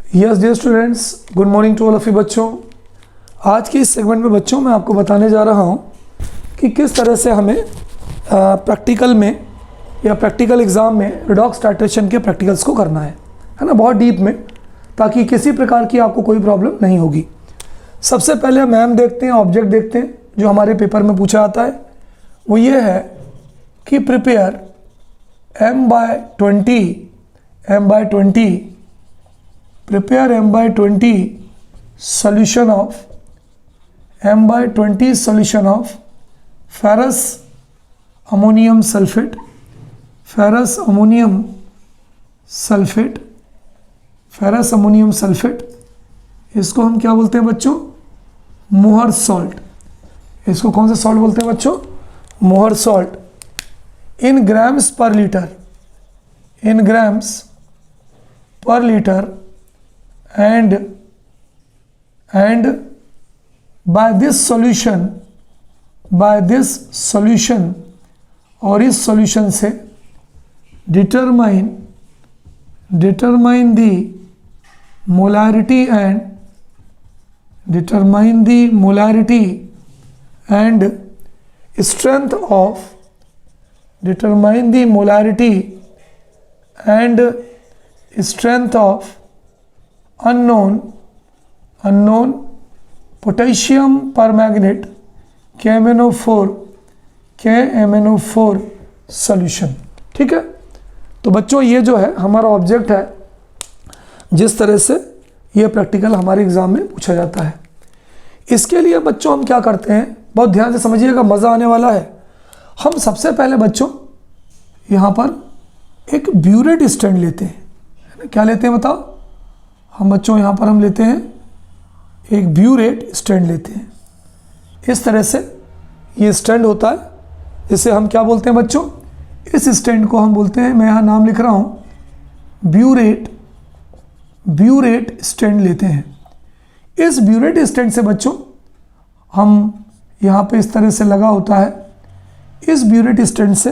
Yes dear students, good morning to all of you बच्चों। आज के इस सेगमेंट में बच्चों मैं आपको बताने जा रहा हूँ कि किस तरह से हमें प्रैक्टिकल में या प्रैक्टिकल एग्ज़ाम में रिडॉक्स टाइट्रेशन के प्रैक्टिकल्स को करना है ना, बहुत डीप में, ताकि किसी प्रकार की आपको कोई प्रॉब्लम नहीं होगी। सबसे पहले मैम देखते हैं, ऑब्जेक्ट देखते हैं जो हमारे पेपर में पूछा आता है। वो ये है कि prepare m/20 prepare m/20 solution of ferrous ammonium sulfate, इसको हम क्या बोलते हैं बच्चों? मोहर सॉल्ट। इसको कौन सा सॉल्ट बोलते हैं बच्चों? मोहर सॉल्ट। इन ग्राम्स पर litre and by this solution और इस solution से determine the molarity and strength of unknown potassium permanganate KMnO4 solution. ठीक है, तो बच्चों ये जो है हमारा ऑब्जेक्ट है, जिस तरह से ये प्रैक्टिकल हमारे एग्जाम में पूछा जाता है। इसके लिए बच्चों हम क्या करते हैं, बहुत ध्यान से समझिएगा, मज़ा आने वाला है। हम सबसे पहले बच्चों यहाँ पर एक ब्यूरेट स्टैंड लेते हैं। क्या लेते हैं बताओ? हम बच्चों यहाँ पर हम लेते हैं एक ब्यूरेट स्टैंड लेते हैं। इस तरह से ये स्टैंड होता है, जिसे हम क्या बोलते हैं बच्चों? इस स्टैंड को हम बोलते हैं, मैं यहाँ नाम लिख रहा हूँ, ब्यूरेट स्टैंड लेते हैं। इस ब्यूरेट स्टैंड से बच्चों हम यहाँ पे इस तरह से लगा होता है। इस ब्यूरेट स्टैंड से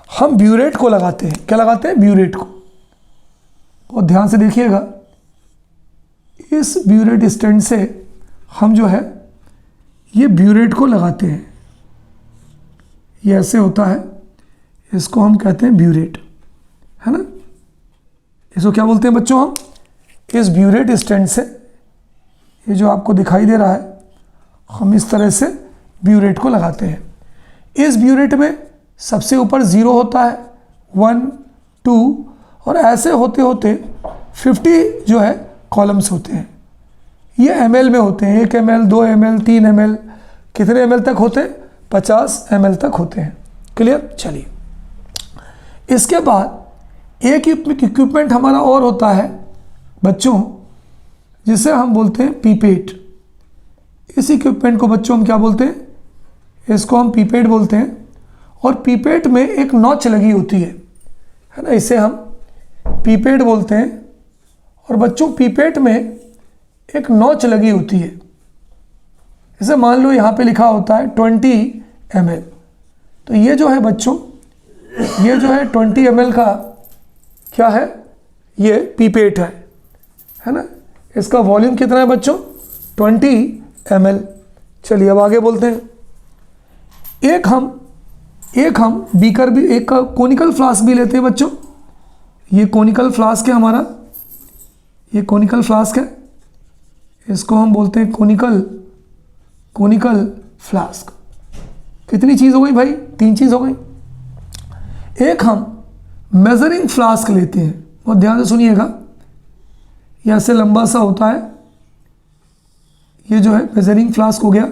हम ब्यूरेट को लगाते हैं। क्या लगाते हैं? ब्यूरेट को। बहुत ध्यान से देखिएगा, इस ब्यूरेट स्टैंड से हम जो है ये ब्यूरेट को लगाते हैं। ये ऐसे होता है, इसको हम कहते हैं ब्यूरेट, है ना। इसको क्या बोलते हैं बच्चों? हम इस ब्यूरेट स्टैंड से, ये जो आपको दिखाई दे रहा है, हम इस तरह से ब्यूरेट को लगाते हैं। इस ब्यूरेट में सबसे ऊपर 0 होता है, 1, 2 और ऐसे होते होते 50 जो है कॉलम्स होते हैं। ये ml में होते हैं, 1 ml, 2 ml, 3 ml, कितने ml तक होते हैं? 50 ml तक होते हैं। क्लियर? चलिए, इसके बाद एक इक्विपमेंट हमारा और होता है बच्चों, जिसे हम बोलते हैं पीपेट। इस इक्विपमेंट को बच्चों हम क्या बोलते हैं? इसको हम पीपेट बोलते हैं। और पीपेट में एक नॉच लगी होती है ना, इसे हम पीपेट बोलते हैं। और बच्चों पीपेट में एक नॉच लगी होती है। जैसे मान लो यहाँ पे लिखा होता है 20 ml, तो ये जो है बच्चों, ये जो है 20 ml का क्या है? ये पीपेट है ना। इसका वॉल्यूम कितना है बच्चों? 20 ml। चलिए अब आगे बोलते हैं। एक हम बीकर भी, एक कोनिकल फ्लास्क भी लेते हैं बच्चों। ये कोनिकल फ्लास्क है हमारा, ये कोनिकल फ्लास्क है, इसको हम बोलते हैं कोनिकल फ्लास्क। कितनी चीज़ हो गई भाई? 3 चीज़ हो गई। एक हम मेजरिंग फ्लास्क लेते हैं, बहुत ध्यान से सुनिएगा, ये ऐसे लंबा सा होता है, ये जो है मेजरिंग फ्लास्क हो गया।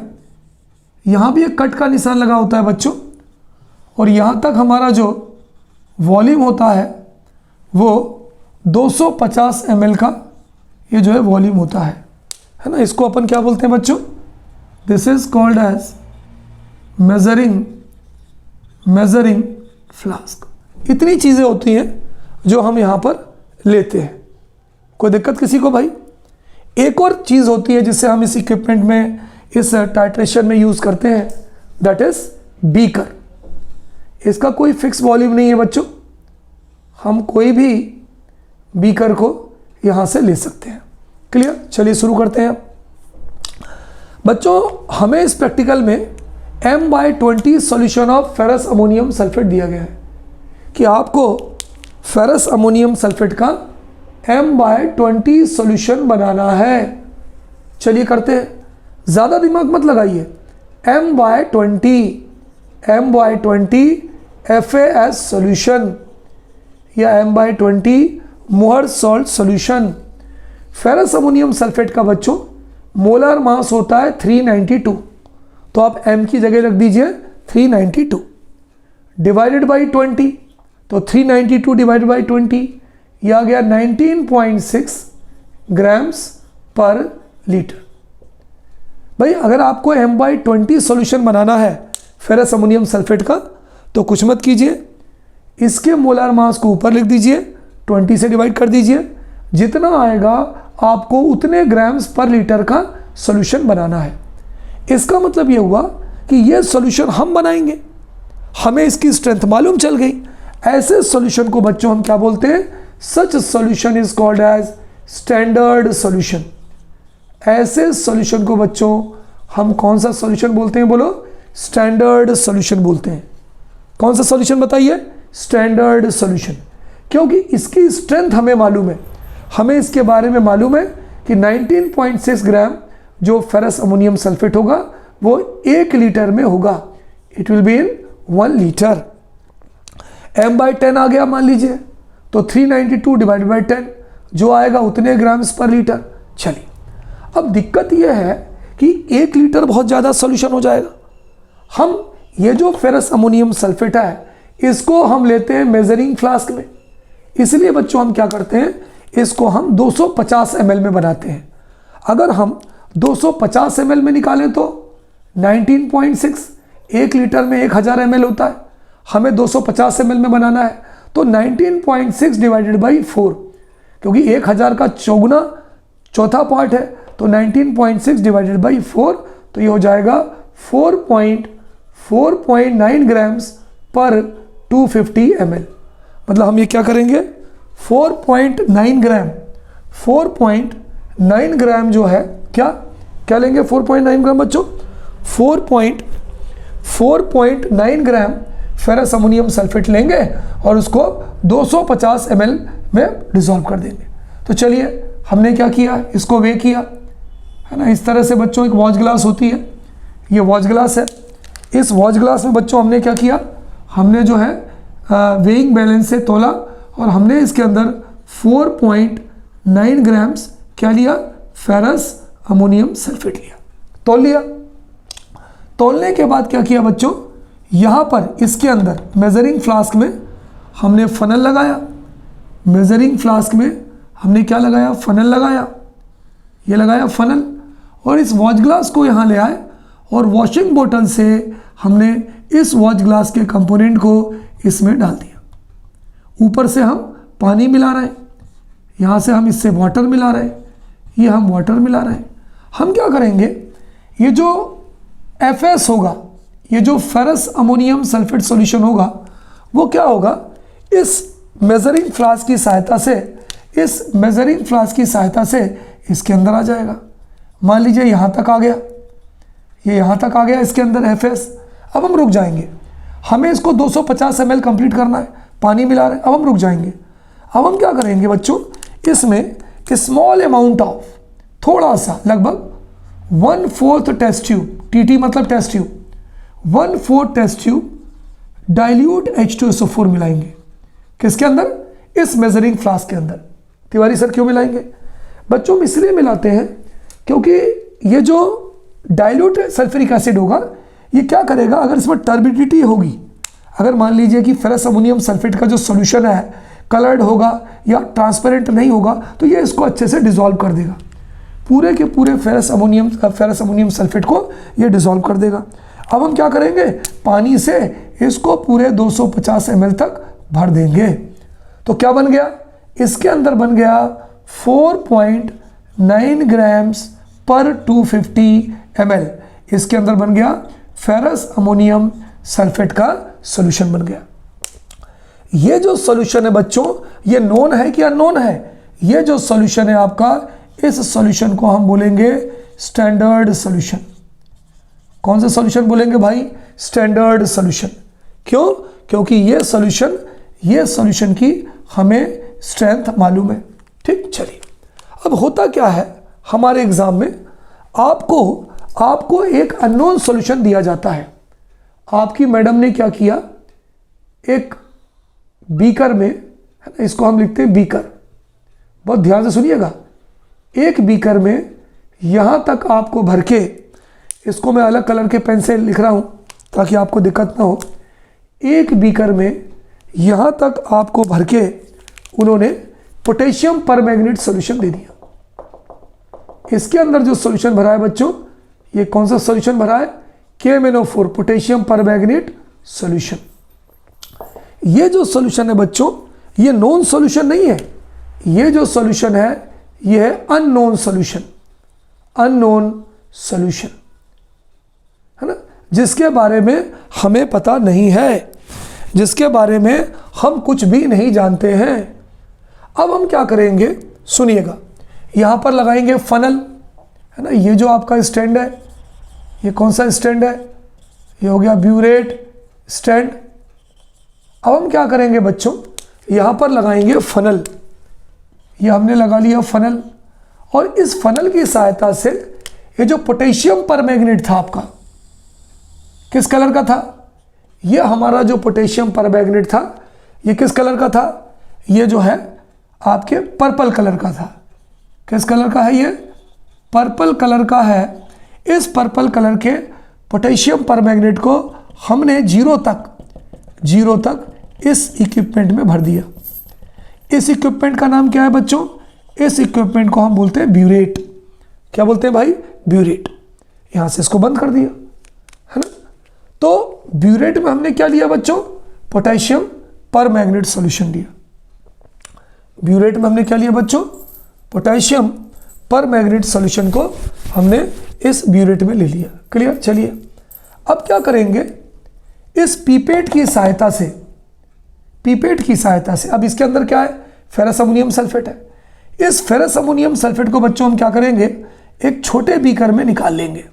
यहाँ भी एक कट का निशान लगा होता है बच्चों, और यहाँ तक हमारा जो वॉल्यूम होता है वो 250 ml का ये जो है वॉल्यूम होता है ना। इसको अपन क्या बोलते हैं बच्चों? This is called as measuring flask. इतनी चीज़ें होती हैं जो हम यहाँ पर लेते हैं। कोई दिक्कत किसी को भाई? एक और चीज़ होती है जिसे हम इस इक्विपमेंट में, इस टाइट्रेशन में यूज़ करते हैं, दैट इज बीकर। इसका कोई फिक्स वॉल्यूम नहीं है बच्चों, हम कोई भी बीकर को यहाँ से ले सकते हैं। क्लियर? चलिए शुरू करते हैं बच्चों। हमें इस प्रैक्टिकल में M/20 solution of ferrous ammonium sulphate दिया गया है कि आपको फेरस अमोनियम सल्फेट का M/20 सॉल्यूशन बनाना है। चलिए करते हैं, ज़्यादा दिमाग मत लगाइए। M/20 FAS सॉल्यूशन या M/20 मोहर salt solution. Ferrous ammonium sulphate का बच्चों मोलर मास होता है 392, तो आप M की जगह रख दीजिए 392 डिवाइडेड बाई 20, तो 392 डिवाइडेड बाई 20 यह आ गया 19.6 ग्राम्स पर लीटर। भाई अगर आपको M/20 सॉल्यूशन बनाना है फेरस अमोनियम सल्फेट का तो कुछ मत कीजिए, इसके मोलर मास को ऊपर लिख दीजिए, 20 से डिवाइड कर दीजिए, जितना आएगा आपको उतने ग्राम्स पर लीटर का सॉल्यूशन बनाना है। इसका मतलब ये हुआ कि ये सॉल्यूशन हम बनाएंगे, हमें इसकी स्ट्रेंथ मालूम चल गई। ऐसे सॉल्यूशन को बच्चों हम क्या बोलते हैं? Such solution is called as standard solution. ऐसे सॉल्यूशन को बच्चों हम कौन सा सॉल्यूशन बोलते हैं? बोलो, स्टैंडर्ड सॉल्यूशन बोलते हैं। कौन सा सॉल्यूशन बताइए? Standard solution. क्योंकि इसकी स्ट्रेंथ हमें मालूम है, हमें इसके बारे में मालूम है कि 19.6 ग्राम जो फेरस अमोनियम सल्फेट होगा वो 1 लीटर में होगा। It will be in 1 litre. M/10 आ गया मान लीजिए, तो 392 डिवाइड बाई 10 जो आएगा उतने ग्राम्स पर लीटर। चलिए, अब दिक्कत यह है कि 1 लीटर बहुत ज़्यादा सॉल्यूशन हो जाएगा। हम ये जो फेरस अमोनियम सल्फेट है इसको हम लेते हैं मेजरिंग फ्लास्क में, इसलिए बच्चों हम क्या करते हैं, इसको हम 250 ml में बनाते हैं। अगर हम 250 ml में निकालें तो 19.6, 1 लीटर में 1000 ml होता है, हमें 250 ml में बनाना है, तो 19.6 डिवाइडेड बाई 4, क्योंकि 1000 का चौगुना चौथा पार्ट है, तो 19.6 डिवाइडेड बाई 4, तो ये हो जाएगा 4.9 ग्राम्स पर 250 ml। मतलब हम ये क्या करेंगे, 4.9 ग्राम जो है क्या लेंगे? 4.9 ग्राम बच्चों, 4.9 ग्राम फेरस अमोनियम सल्फेट लेंगे और उसको 250 ml में डिसॉल्व कर देंगे। तो चलिए हमने क्या किया, इसको वे किया है ना। इस तरह से बच्चों एक वॉच ग्लास होती है, ये वॉच ग्लास है। इस वॉच ग्लास में बच्चों हमने क्या किया, हमने जो है वेइंग बैलेंस से तोला और हमने इसके अंदर 4.9 ग्राम्स क्या लिया, फेरस अमोनियम सल्फेट लिया, तोल लिया। तोलने के बाद क्या किया बच्चों, यहाँ पर इसके अंदर मेजरिंग फ्लास्क में हमने फनल लगाया। मेजरिंग फ्लास्क में हमने क्या लगाया, फनल लगाया, ये लगाया फनल, और इस वॉच ग्लास को यहाँ ले आए और वॉशिंग बोतल से हमने इस वॉच ग्लास के कंपोनेंट को इसमें डाल दिया। ऊपर से हम पानी मिला रहे हैं, यहाँ से हम इससे वाटर मिला रहे हैं, ये हम वाटर मिला रहे हैं। हम क्या करेंगे, ये जो FS होगा, ये जो फेरस अमोनियम सल्फेट सॉल्यूशन होगा, वो क्या होगा, इस मेजरिंग फ्लास्क की सहायता से इसके अंदर आ जाएगा। मान लीजिए यहाँ तक आ गया, ये यहाँ तक आ गया इसके अंदर FS। अब हम रुक जाएंगे, हमें इसको 250 ml कंप्लीट करना है, पानी मिला रहे हैं, अब हम रुक जाएंगे। अब हम क्या करेंगे बच्चों, इसमें स्मॉल अमाउंट ऑफ, थोड़ा सा, लगभग 1/4 टेस्ट ट्यूब, TT मतलब test tube, 1/4 test tube dilute H2SO4 मिलाएंगे। किसके अंदर, इस मेजरिंग फ्लास्क के अंदर। तिवारी सर क्यों मिलाएंगे बच्चों? हम इसलिए मिलाते हैं क्योंकि ये जो डाइल्यूट सल्फ्यूरिक एसिड होगा, ये क्या करेगा, अगर इसमें टर्बिडिटी होगी, अगर मान लीजिए कि फेरस अमोनियम सल्फेट का जो सॉल्यूशन है कलर्ड होगा या ट्रांसपेरेंट नहीं होगा, तो ये इसको अच्छे से डिसॉल्व कर देगा, पूरे के पूरे फेरस अमोनियम सल्फेट को ये डिसॉल्व कर देगा। अब हम क्या करेंगे, पानी से इसको पूरे 250 ml तक भर देंगे। तो क्या बन गया, इसके अंदर बन गया 4.9 ग्राम्स पर 250 ml। इसके अंदर बन गया फेरस अमोनियम सल्फेट का सॉल्यूशन बन गया। ये जो सॉल्यूशन है बच्चों, ये नोन है कि अननोन है? ये जो सॉल्यूशन है आपका, इस सॉल्यूशन को हम बोलेंगे स्टैंडर्ड सॉल्यूशन। कौन सा सॉल्यूशन बोलेंगे भाई? Standard solution. क्यों? क्योंकि ये सॉल्यूशन की हमें स्ट्रेंथ मालूम है। ठीक, चलिए अब होता क्या है हमारे एग्जाम में, आपको एक अननोन सॉल्यूशन दिया जाता है। आपकी मैडम ने क्या किया, एक बीकर में, है ना, इसको हम लिखते हैं बीकर, बहुत ध्यान से सुनिएगा। एक बीकर में यहां तक आपको भर के, इसको मैं अलग कलर के पेन से लिख रहा हूं ताकि आपको दिक्कत ना हो। एक बीकर में यहां तक आपको भर के उन्होंने पोटेशियम परमैंगनेट सॉल्यूशन दे दिया। इसके अंदर जो सॉल्यूशन भरा है बच्चों, ये कौन सा सॉल्यूशन भरा है? KMnO4 potassium permanganate solution. ये जो सॉल्यूशन है बच्चों, ये नोन सॉल्यूशन नहीं है। ये जो सॉल्यूशन है ये है अननोन सॉल्यूशन। अननोन सॉल्यूशन, है ना, जिसके बारे में हमें पता नहीं है, जिसके बारे में हम कुछ भी नहीं जानते हैं। अब हम क्या करेंगे, सुनिएगा, यहां पर लगाएंगे फनल, है ना। ये जो आपका स्टैंड है, ये कौन सा स्टैंड है? ये हो गया ब्यूरेट स्टैंड। अब हम क्या करेंगे बच्चों, यहां पर लगाएंगे फनल। ये हमने लगा लिया फनल, और इस फनल की सहायता से ये जो पोटेशियम परमैंगनेट था आपका, किस कलर का था? ये हमारा जो पोटेशियम परमैंगनेट था, ये किस कलर का था? ये जो है आपके पर्पल कलर का था। किस कलर का है? ये पर्पल कलर का है। इस पर्पल कलर के पोटेशियम परमैंगनेट को हमने जीरो तक इस इक्विपमेंट में भर दिया। इस इक्विपमेंट का नाम क्या है बच्चों? इस इक्विपमेंट को हम बोलते हैं ब्यूरेट। क्या बोलते हैं भाई? ब्यूरेट। यहां से इसको बंद कर दिया, है ना। तो ब्यूरेट में हमने क्या लिया बच्चों? पोटेशियम परमैंगनेट सॉल्यूशन लिया। ब्यूरेट में हमने क्या लिया बच्चों? पोटेशियम परमैंगनेट सॉल्यूशन को हमने इस ब्यूरेट में ले लिया। क्लियर? चलिए अब क्या करेंगे, इस पीपेट की सहायता से, अब इसके अंदर क्या है? फेरस अमोनियम सल्फेट है। इस फेरस अमोनियम सल्फेट को बच्चों हम क्या करेंगे, एक छोटे बीकर में निकाल लेंगे।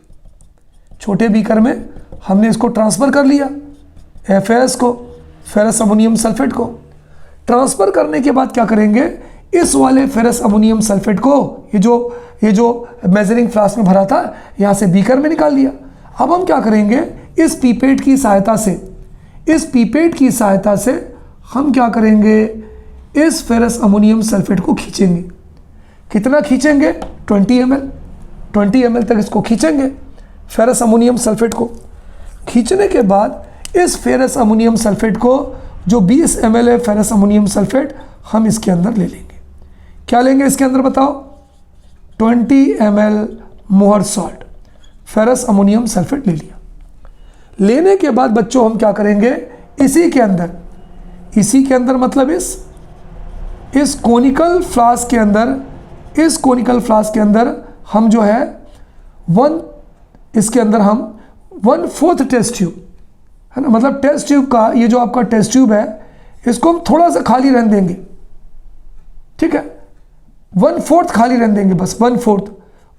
छोटे बीकर में हमने इसको ट्रांसफर कर लिया, FAS को, फेरस अमोनियम सल्फेट को। ट्रांसफर करने के बाद क्या करेंगे, इस वाले फेरस अमोनियम सल्फेट को, ये जो मेजरिंग फ्लास्क में भरा था, यहाँ से बीकर में निकाल लिया। अब हम क्या करेंगे, इस पीपेट की सहायता से हम क्या करेंगे, इस फेरस अमोनियम सल्फेट को खींचेंगे। कितना खींचेंगे? 20 ml तक इसको खींचेंगे। फेरस अमोनियम सल्फेट को खींचने के बाद इस फेरस अमोनियम सल्फेट को, जो 20 ml है फेरस अमोनियम सल्फेट, हम इसके अंदर ले लेंगे। क्या लेंगे इसके अंदर बताओ? 20 ml मोहर सॉल्ट, फेरस अमोनियम सल्फेट ले लिया। लेने के बाद बच्चों हम क्या करेंगे, इसी के अंदर मतलब इस कोनिकल फ्लास्क के अंदर हम जो है इसके अंदर हम 1/4 टेस्ट ट्यूब, है ना, मतलब टेस्ट ट्यूब का, ये जो आपका टेस्ट ट्यूब है, इसको हम थोड़ा सा खाली रहने देंगे। ठीक है, 1/4 खाली रहने देंगे, बस 1/4।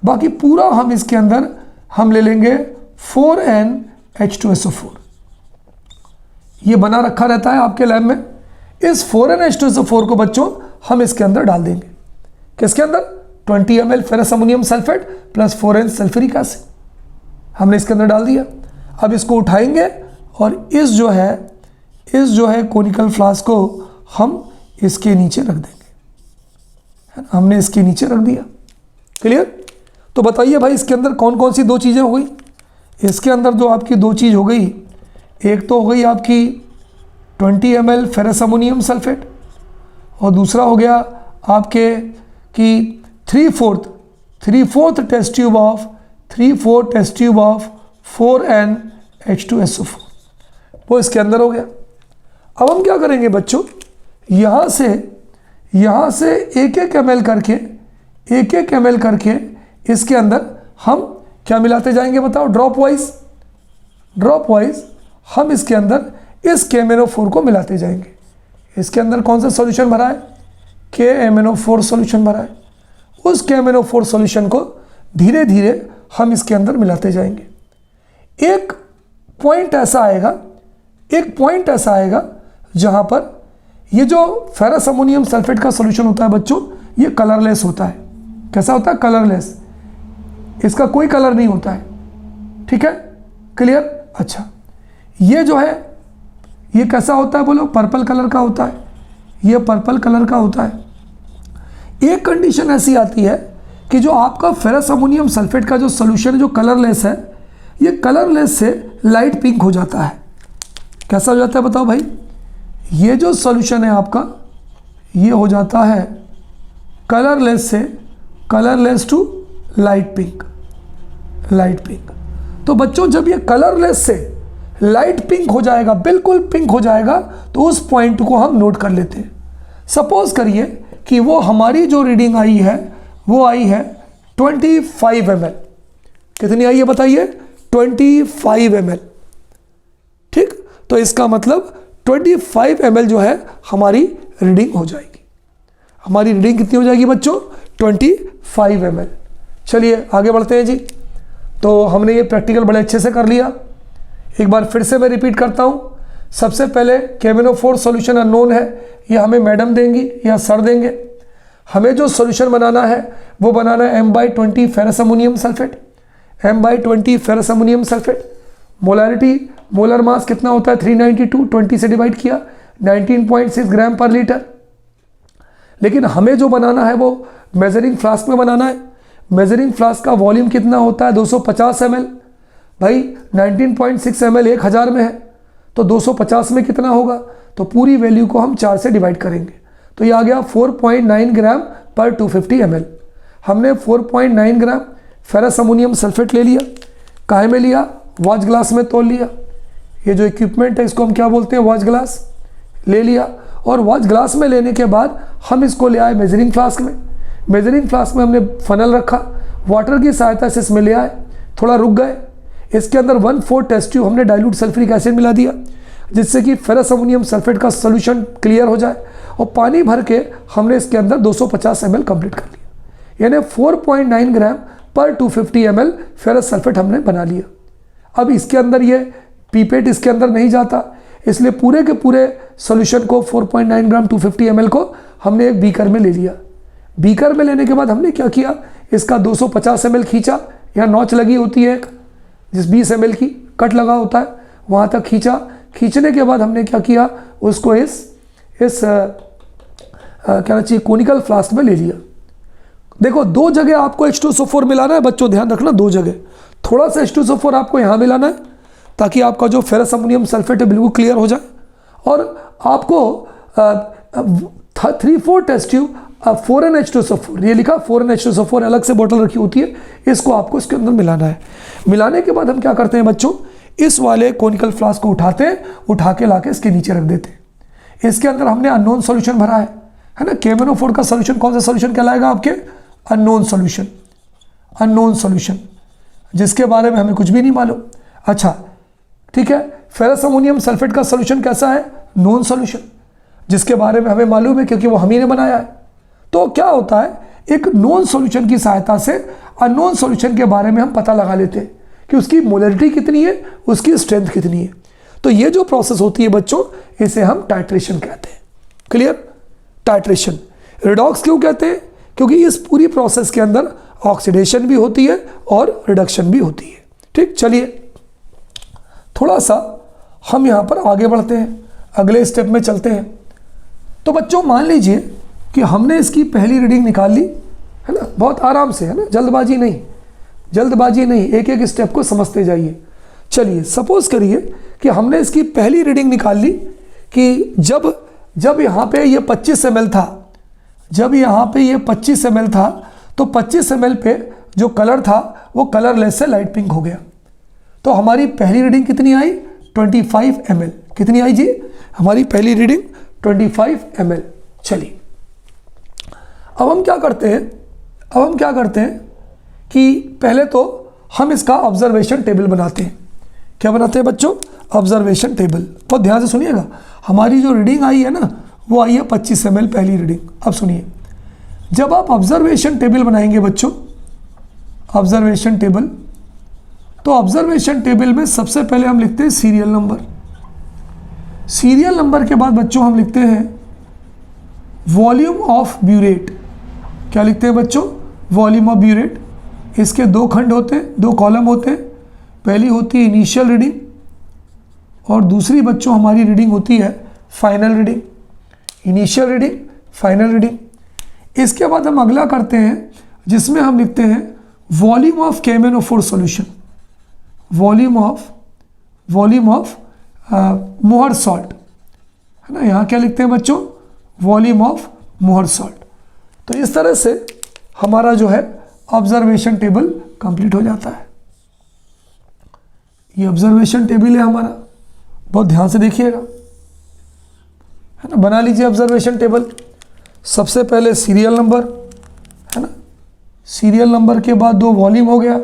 बाकी पूरा हम इसके अंदर हम ले लेंगे 4NH2SO4। ये बना रखा रहता है आपके लैब में। इस 4NH2SO4 को बच्चों हम इसके अंदर डाल देंगे। किसके अंदर? 20 ml ferrous ammonium sulphate plus 4N sulphuric acid हमने इसके अंदर डाल दिया। अब इसको उठाएंगे और इस जो है कोनिकल फ्लास्क को हम इसके नीचे रख देंगे। हमने इसके नीचे रख दिया। क्लियर? तो बताइए भाई, इसके अंदर कौन कौन सी दो चीज़ें हो गई? इसके अंदर जो आपकी दो चीज़ हो गई, एक तो हो गई आपकी 20 ml फेरस अमोनियम सल्फेट, और दूसरा हो गया आपके कि 3/4 टेस्ट ट्यूब ऑफ 4NH2SO4, वो इसके अंदर हो गया। अब हम क्या करेंगे बच्चों, यहाँ से एक एक एम एल करके इसके अंदर हम क्या मिलाते जाएंगे बताओ? ड्रॉप वाइज हम इसके अंदर इस KMnO4 को मिलाते जाएंगे। इसके अंदर कौन सा सॉल्यूशन भरा है? KMnO4 सॉल्यूशन भरा है। उस KMnO4 सॉल्यूशन को धीरे धीरे हम इसके अंदर मिलाते जाएंगे। एक पॉइंट ऐसा आएगा जहां पर ये जो फेरस अमोनियम सल्फेट का सॉल्यूशन होता है बच्चों, ये कलरलेस होता है। कैसा होता है? कलरलेस। इसका कोई कलर नहीं होता है। ठीक है, क्लियर? अच्छा, ये जो है ये कैसा होता है बोलो? पर्पल कलर का होता है। ये पर्पल कलर का होता है। एक कंडीशन ऐसी आती है कि जो आपका फेरस अमोनियम सल्फेट का जो सॉल्यूशन है जो कलरलेस है, ये कलरलेस से लाइट पिंक हो जाता है। कैसा हो जाता है बताओ भाई? ये जो सॉल्यूशन है आपका, ये हो जाता है कलरलेस से कलरलेस टू लाइट पिंक। तो बच्चों जब ये कलरलेस से लाइट पिंक हो जाएगा, बिल्कुल पिंक हो जाएगा, तो उस पॉइंट को हम नोट कर लेते हैं। सपोज करिए कि वो हमारी जो रीडिंग आई है वो आई है 25 ml। कितनी आई है बताइए? 25 ml। ठीक, तो इसका मतलब 25 ml जो है हमारी रीडिंग हो जाएगी। हमारी रीडिंग कितनी हो जाएगी बच्चों? 25 ml। चलिए आगे बढ़ते हैं जी। तो हमने ये प्रैक्टिकल बड़े अच्छे से कर लिया। एक बार फिर से मैं रिपीट करता हूँ। सबसे पहले KMnO4 सॉल्यूशन अननोन है, ये हमें मैडम देंगी या सर देंगे। हमें जो सॉल्यूशन बनाना है वो बनाना है M/20 ferrous ammonium sulphate. M/20 ferrous ammonium sulphate. Molarity, molar mass कितना होता है? 392, 20 से डिवाइड किया 19.6 ग्राम पर लीटर। लेकिन हमें जो बनाना है वो मेजरिंग फ्लास्क में बनाना है। मेजरिंग फ्लास्क का वॉल्यूम कितना होता है? 250 ml। भाई 19.6 ml 1000 में है, तो 250 में कितना होगा? तो पूरी वैल्यू को हम 4 से डिवाइड करेंगे, तो ये आ गया 4.9 ग्राम पर 250 ml। हमने 4.9 ग्राम फेरस अमोनियम सल्फेट ले लिया। काहे में लिया? वॉच ग्लास में तोल लिया। ये जो इक्विपमेंट है इसको हम क्या बोलते हैं? Watch glass. ले लिया, और वॉच ग्लास में लेने के बाद हम इसको ले आए मेजरिंग फ्लास्क में। मेजरिंग फ्लास्क में हमने फनल रखा, वाटर की सहायता से इसमें ले आए, थोड़ा रुक गए। इसके अंदर 1/4 टेस्ट ट्यूब हमने डाइल्यूट सल्फ्यूरिक एसिड मिला दिया, जिससे कि फेरस अमोनियम सल्फेट का सॉल्यूशन क्लियर हो जाए, और पानी भर के हमने इसके अंदर 250 ml कंप्लीट कर लिया। यानी 4.9 ग्राम पर 250 ml फेरस सल्फेट हमने बना लिया। अब इसके अंदर ये पीपेट इसके अंदर नहीं जाता, इसलिए पूरे के पूरे सॉल्यूशन को 4.9 ग्राम 250 ml को हमने एक बीकर में ले लिया। बीकर में लेने के बाद हमने क्या किया? इसका 250 ml खींचा। यहाँ नॉच लगी होती है एक, जिस 20 ml की कट लगा होता है, वहाँ तक खींचा। खींचने के बाद हमने क्या किया? उसको इस क्या चाहिए कोनिकल फ्लास्क में ले लिया। देखो दो जगह आपको H2SO4 मिलाना है बच्चों, ध्यान रखना, दो जगह। थोड़ा सा H2SO4 आपको यहाँ मिलाना है ताकि आपका जो फेरस अमोनियम सल्फेट है बिल्कुल क्लियर हो जाए, और आपको 3/4 टेस्ट ट्यूब 4NH2SO4, ये लिखा 4NH2SO4 अलग से बोतल रखी होती है, इसको आपको इसके अंदर मिलाना है। मिलाने के बाद हम क्या करते हैं बच्चों? इस वाले कोनिकल फ्लास्क को उठा के लाके इसके नीचे रख देते हैं। इसके अंदर हमने अननोन सॉल्यूशन भरा है ना। KMnO4 का सॉल्यूशन कौन सा सॉल्यूशन कहलाएगा आपके? अननोन सॉल्यूशन, जिसके बारे में हमें कुछ भी नहीं मालूम। अच्छा ठीक है, फेरस अमोनियम सल्फेट का सॉल्यूशन कैसा है? नोन सॉल्यूशन, जिसके बारे में हमें मालूम है क्योंकि वो हम ही ने बनाया है। तो क्या होता है, एक नोन सॉल्यूशन की सहायता से अननोन सॉल्यूशन के बारे में हम पता लगा लेते हैं कि उसकी मोलरिटी कितनी है, उसकी स्ट्रेंथ कितनी है। तो ये जो प्रोसेस होती है बच्चों, इसे हम टाइट्रेशन कहते हैं। क्लियर? टाइट्रेशन। रिडॉक्स क्यों कहते हैं? क्योंकि इस पूरी प्रोसेस के अंदर ऑक्सीडेशन भी होती है और रिडक्शन भी होती है। ठीक, चलिए थोड़ा सा हम यहाँ पर आगे बढ़ते हैं, अगले स्टेप में चलते हैं। तो बच्चों मान लीजिए कि हमने इसकी पहली रीडिंग निकाल ली, है ना, बहुत आराम से, है ना, जल्दबाजी नहीं, एक एक स्टेप को समझते जाइए। चलिए सपोज करिए कि हमने इसकी पहली रीडिंग निकाल ली कि जब यहाँ पे ये 25 ml था, तो 25 ml पे जो कलर था वो कलरलेस से लाइट पिंक हो गया। तो हमारी पहली रीडिंग कितनी आई? 25 ml। कितनी आई जी? हमारी पहली रीडिंग 25 ml। चलिए अब हम क्या करते हैं कि पहले तो हम इसका ऑब्जर्वेशन टेबल बनाते हैं। क्या बनाते हैं बच्चों? Observation table. तो ध्यान से सुनिएगा, हमारी जो रीडिंग आई है ना, वो आई है 25 ml पहली रीडिंग। अब सुनिए, जब आप ऑब्जर्वेशन टेबल बनाएंगे बच्चों, ऑब्जर्वेशन टेबल, तो ऑब्जर्वेशन टेबल में सबसे पहले हम लिखते हैं सीरियल नंबर। सीरियल नंबर के बाद बच्चों हम लिखते हैं वॉल्यूम ऑफ ब्यूरेट। क्या लिखते हैं बच्चों? Volume of burette. इसके दो खंड होते हैं, दो कॉलम होते हैं। पहली होती है इनिशियल रीडिंग और दूसरी बच्चों हमारी रीडिंग होती है final reading. Initial reading, final reading. इसके बाद हम अगला करते हैं जिसमें हम लिखते हैं volume of KMnO4 solution, volume of मोहर सॉल्ट, है ना। यहाँ क्या लिखते हैं बच्चों? वॉल्यूम ऑफ मोहर सॉल्ट। तो इस तरह से हमारा जो है ऑब्जर्वेशन टेबल कंप्लीट हो जाता है। ये ऑब्जर्वेशन टेबल है हमारा, बहुत ध्यान से देखिएगा, है ना। बना लीजिए ऑब्जर्वेशन टेबल। सबसे पहले सीरियल नंबर, है ना। सीरियल नंबर के बाद दो वॉल्यूम हो गया,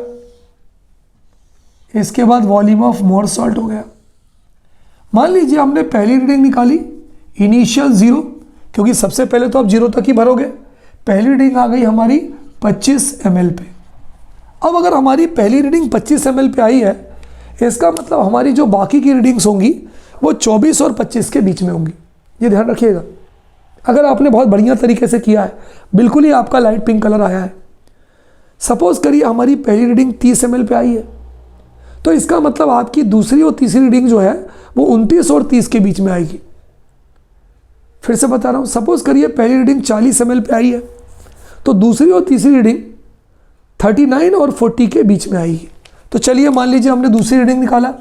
इसके बाद वॉल्यूम ऑफ मोहर सॉल्ट हो गया। मान लीजिए हमने पहली रीडिंग निकाली इनिशियल 0, क्योंकि सबसे पहले तो आप 0 तक ही भरोगे। पहली रीडिंग आ गई हमारी 25 ml पे। अब अगर हमारी पहली रीडिंग 25 ml पे आई है, इसका मतलब हमारी जो बाकी की रीडिंग्स होंगी वो 24 और 25 के बीच में होंगी। ये ध्यान रखिएगा। अगर आपने बहुत बढ़िया तरीके से किया है, बिल्कुल ही आपका लाइट पिंक कलर आया है। सपोज करिए हमारी पहली रीडिंग 30 ml पे आई है, तो इसका मतलब आपकी दूसरी और तीसरी रीडिंग जो है वो 29 और 30 के बीच में आएगी। फिर से बता रहा हूँ, सपोज करिए पहली रीडिंग 40 ml पे आई है, तो दूसरी और तीसरी रीडिंग 39 और 40 के बीच में आएगी। तो चलिए मान लीजिए हमने दूसरी रीडिंग निकाला,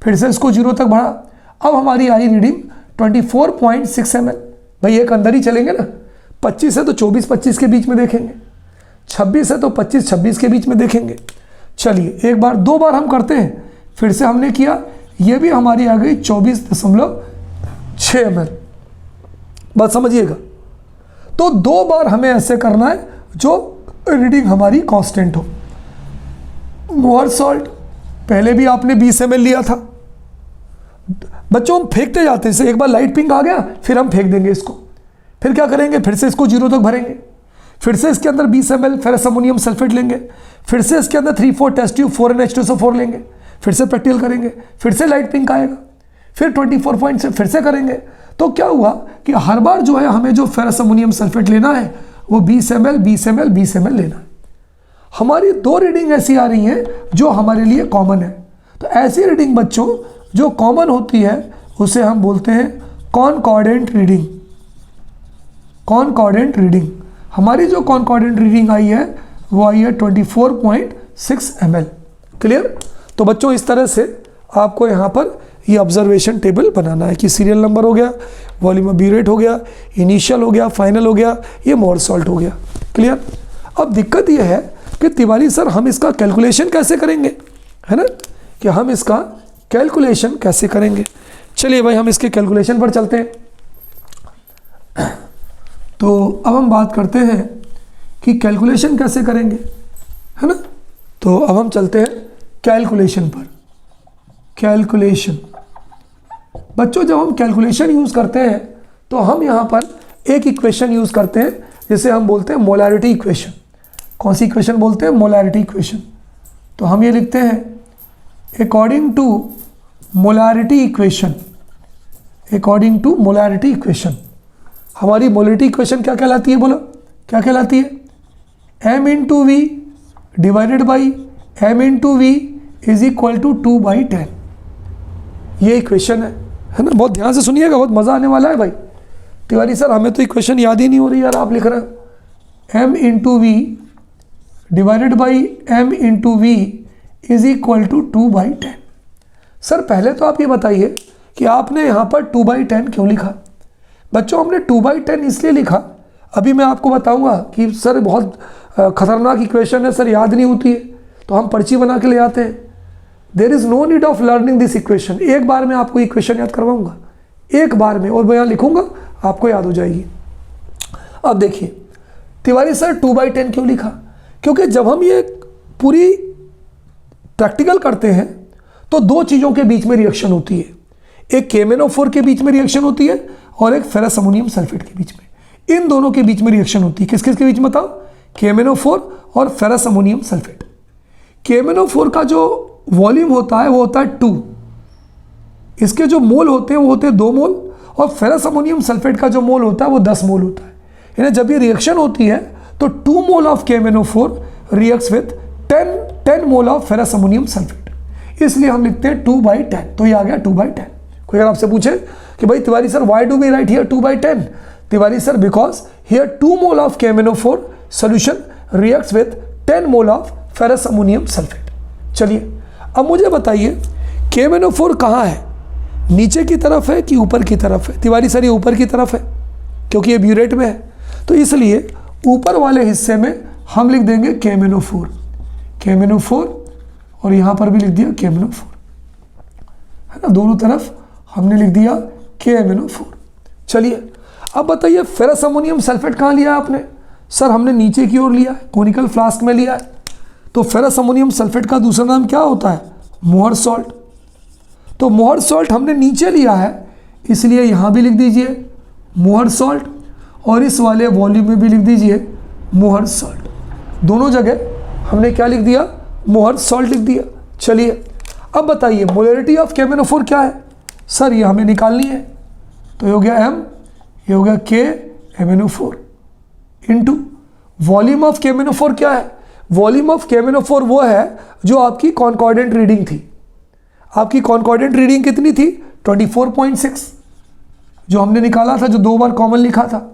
फिर से इसको 0 तक बढ़ा। अब हमारी आई रीडिंग 24.6 ml। भाई एक अंदर ही चलेंगे ना, 25 है तो 24-25 के बीच में देखेंगे, 26 है तो 25-26 के बीच में देखेंगे। चलिए एक बार, दो बार हम करते हैं। फिर से हमने किया, ये भी हमारी आ गई 24.6 ml। बात समझिएगा। तो दो बार हमें ऐसे करना है जो रीडिंग हमारी कांस्टेंट हो। मोहर सॉल्ट पहले भी आपने 20 ml लिया था। बच्चों हम फेंकते जाते हैं, एक बार लाइट पिंक आ गया फिर हम फेंक देंगे इसको। फिर क्या करेंगे? फिर से इसको 0 तक भरेंगे, फिर से इसके अंदर 20 ml फेरस अमोनियम सल्फेट लेंगे, फिर से इसके अंदर 3-4 टेस्ट ट्यूब 4NH2SO4 लेंगे, फिर से प्रैक्टिकल करेंगे, फिर से लाइट पिंक आएगा, फिर 24 पॉइंट से फिर से करेंगे। तो क्या हुआ कि हर बार जो है हमें जो फेरस अमोनियम सल्फेट लेना है वो 20 ml 20 ml 20 ml लेना है। हमारी दो रीडिंग ऐसी आ रही हैं जो हमारे लिए कॉमन है। तो ऐसी रीडिंग बच्चों जो कॉमन होती है उसे हम बोलते हैं कॉनकॉर्डेंट रीडिंग। कॉनकॉर्डेंट रीडिंग, हमारी जो कॉनकॉर्डेंट रीडिंग आई है वो आई है 24.6 ml। क्लियर? तो बच्चों इस तरह से आपको यहाँ पर ये ऑब्जर्वेशन टेबल बनाना है कि सीरियल नंबर हो गया, वॉल्यूम ऑफ ब्यूरेट हो गया, इनिशियल हो गया, फाइनल हो गया, ये मोहर सॉल्ट हो गया। क्लियर? अब दिक्कत ये है कि तिवारी सर हम इसका कैलकुलेशन कैसे करेंगे, है ना, कि हम इसका कैलकुलेशन कैसे करेंगे। चलिए भाई हम इसके कैलकुलेशन पर चलते हैं। तो अब हम बात करते हैं कि कैलकुलेशन कैसे करेंगे, है ना। तो अब हम चलते हैं कैलकुलेशन पर। कैलकुलेशन बच्चों जब हम कैलकुलेशन यूज़ करते हैं तो हम यहाँ पर एक इक्वेशन यूज़ करते हैं जिसे हम बोलते हैं मोलैरिटी इक्वेशन। कौन सी इक्वेशन बोलते हैं? Molarity equation. तो हम ये लिखते हैं according to molarity equation, according to molarity equation. हमारी मोलैरिटी इक्वेशन क्या कहलाती है? बोलो क्या कहलाती है? m into V divided by m into V is equal to 2/10। ये इक्वेशन है ना। बहुत ध्यान से सुनिएगा, बहुत मज़ा आने वाला है भाई। तिवारी सर हमें तो इक्वेशन याद ही नहीं हो रही यार, आप लिख रहे हैं m into V divided by m into V is equal to 2/10। Sir पहले तो आप ये बताइए कि आपने यहाँ पर 2/10 क्यों लिखा? बच्चों हमने 2/10 इसलिए लिखा, अभी मैं आपको बताऊंगा कि सर बहुत खतरनाक इक्वेशन है सर, याद नहीं होती है, तो हम पर्ची बना के ले आते हैं। There is no need of learning this equation. एक बार में आपको इक्वेशन याद करवाऊंगा, एक बार में, और मैं यहाँ लिखूंगा आपको याद हो जाएगी। अब देखिए तिवारी सर 2/10 क्यों लिखा? क्योंकि जब हम ये पूरी प्रैक्टिकल करते हैं तो दो चीज़ों के बीच में रिएक्शन होती है। एक KMnO4 के बीच में रिएक्शन होती है और एक फेरस अमोनियम सल्फेट के बीच में। इन दोनों के बीच में रिएक्शन होती है। किस किस के बीच में बताओ? KMnO4 और फेरस अमोनियम सल्फेट। KMnO4 का जो वॉल्यूम होता है वो होता है 2, इसके जो मोल होते हैं वो होते हैं 2 मोल, और फेरस अमोनियम सल्फेट का जो मोल होता है वो 10 मोल होता है। यानी जब ये रिएक्शन होती है तो 2 mole of KMnO4 reacts with 10 mole of ferrous ammonium sulphate, इसलिए हम लिखते हैं 2/10। तो ये आ गया 2/10। कोई अगर आपसे पूछे कि भाई Tiwari sir why do we write here 2/10? Tiwari sir because here 2 mole of KMnO4 solution reacts with 10 mole of ferrous ammonium sulphate. चलिए अब मुझे बताइए KMnO4 कहाँ है? नीचे की तरफ है कि ऊपर की तरफ है? तिवारी सर ये ऊपर की तरफ है क्योंकि ये ब्यूरेट में है, तो इसलिए ऊपर वाले हिस्से में हम लिख देंगे KMnO4 और यहाँ पर भी लिख दिया KMnO4, है ना, दोनों तरफ हमने लिख दिया KMnO4। चलिए अब बताइए फेरस अमोनियम सल्फेट कहाँ लिया आपने? सर हमने नीचे की ओर लिया है, कोनिकल फ्लास्क में लिया है। तो फेरस अमोनियम सल्फेट का दूसरा नाम क्या होता है? मोहर सॉल्ट। तो मोहर सॉल्ट हमने नीचे लिया है, इसलिए यहाँ भी लिख दीजिए मोहर सॉल्ट, और इस वाले वॉल्यूम में भी लिख दीजिए मोहर सॉल्ट। दोनों जगह हमने क्या लिख दिया? मोहर सॉल्ट लिख दिया। चलिए अब बताइए मोलरिटी ऑफ KMnO4 क्या है? सर ये हमें निकालनी है, तो ये हो गया M, ये हो गया KMnO4 into volume of KMnO4 क्या है? वॉल्यूम ऑफ KMnO4 वो है जो आपकी कॉन्कॉर्डेंट रीडिंग थी। आपकी कॉन्कॉर्डेंट रीडिंग कितनी थी? 24.6, जो हमने निकाला था, जो 2 बार कॉमन लिखा था,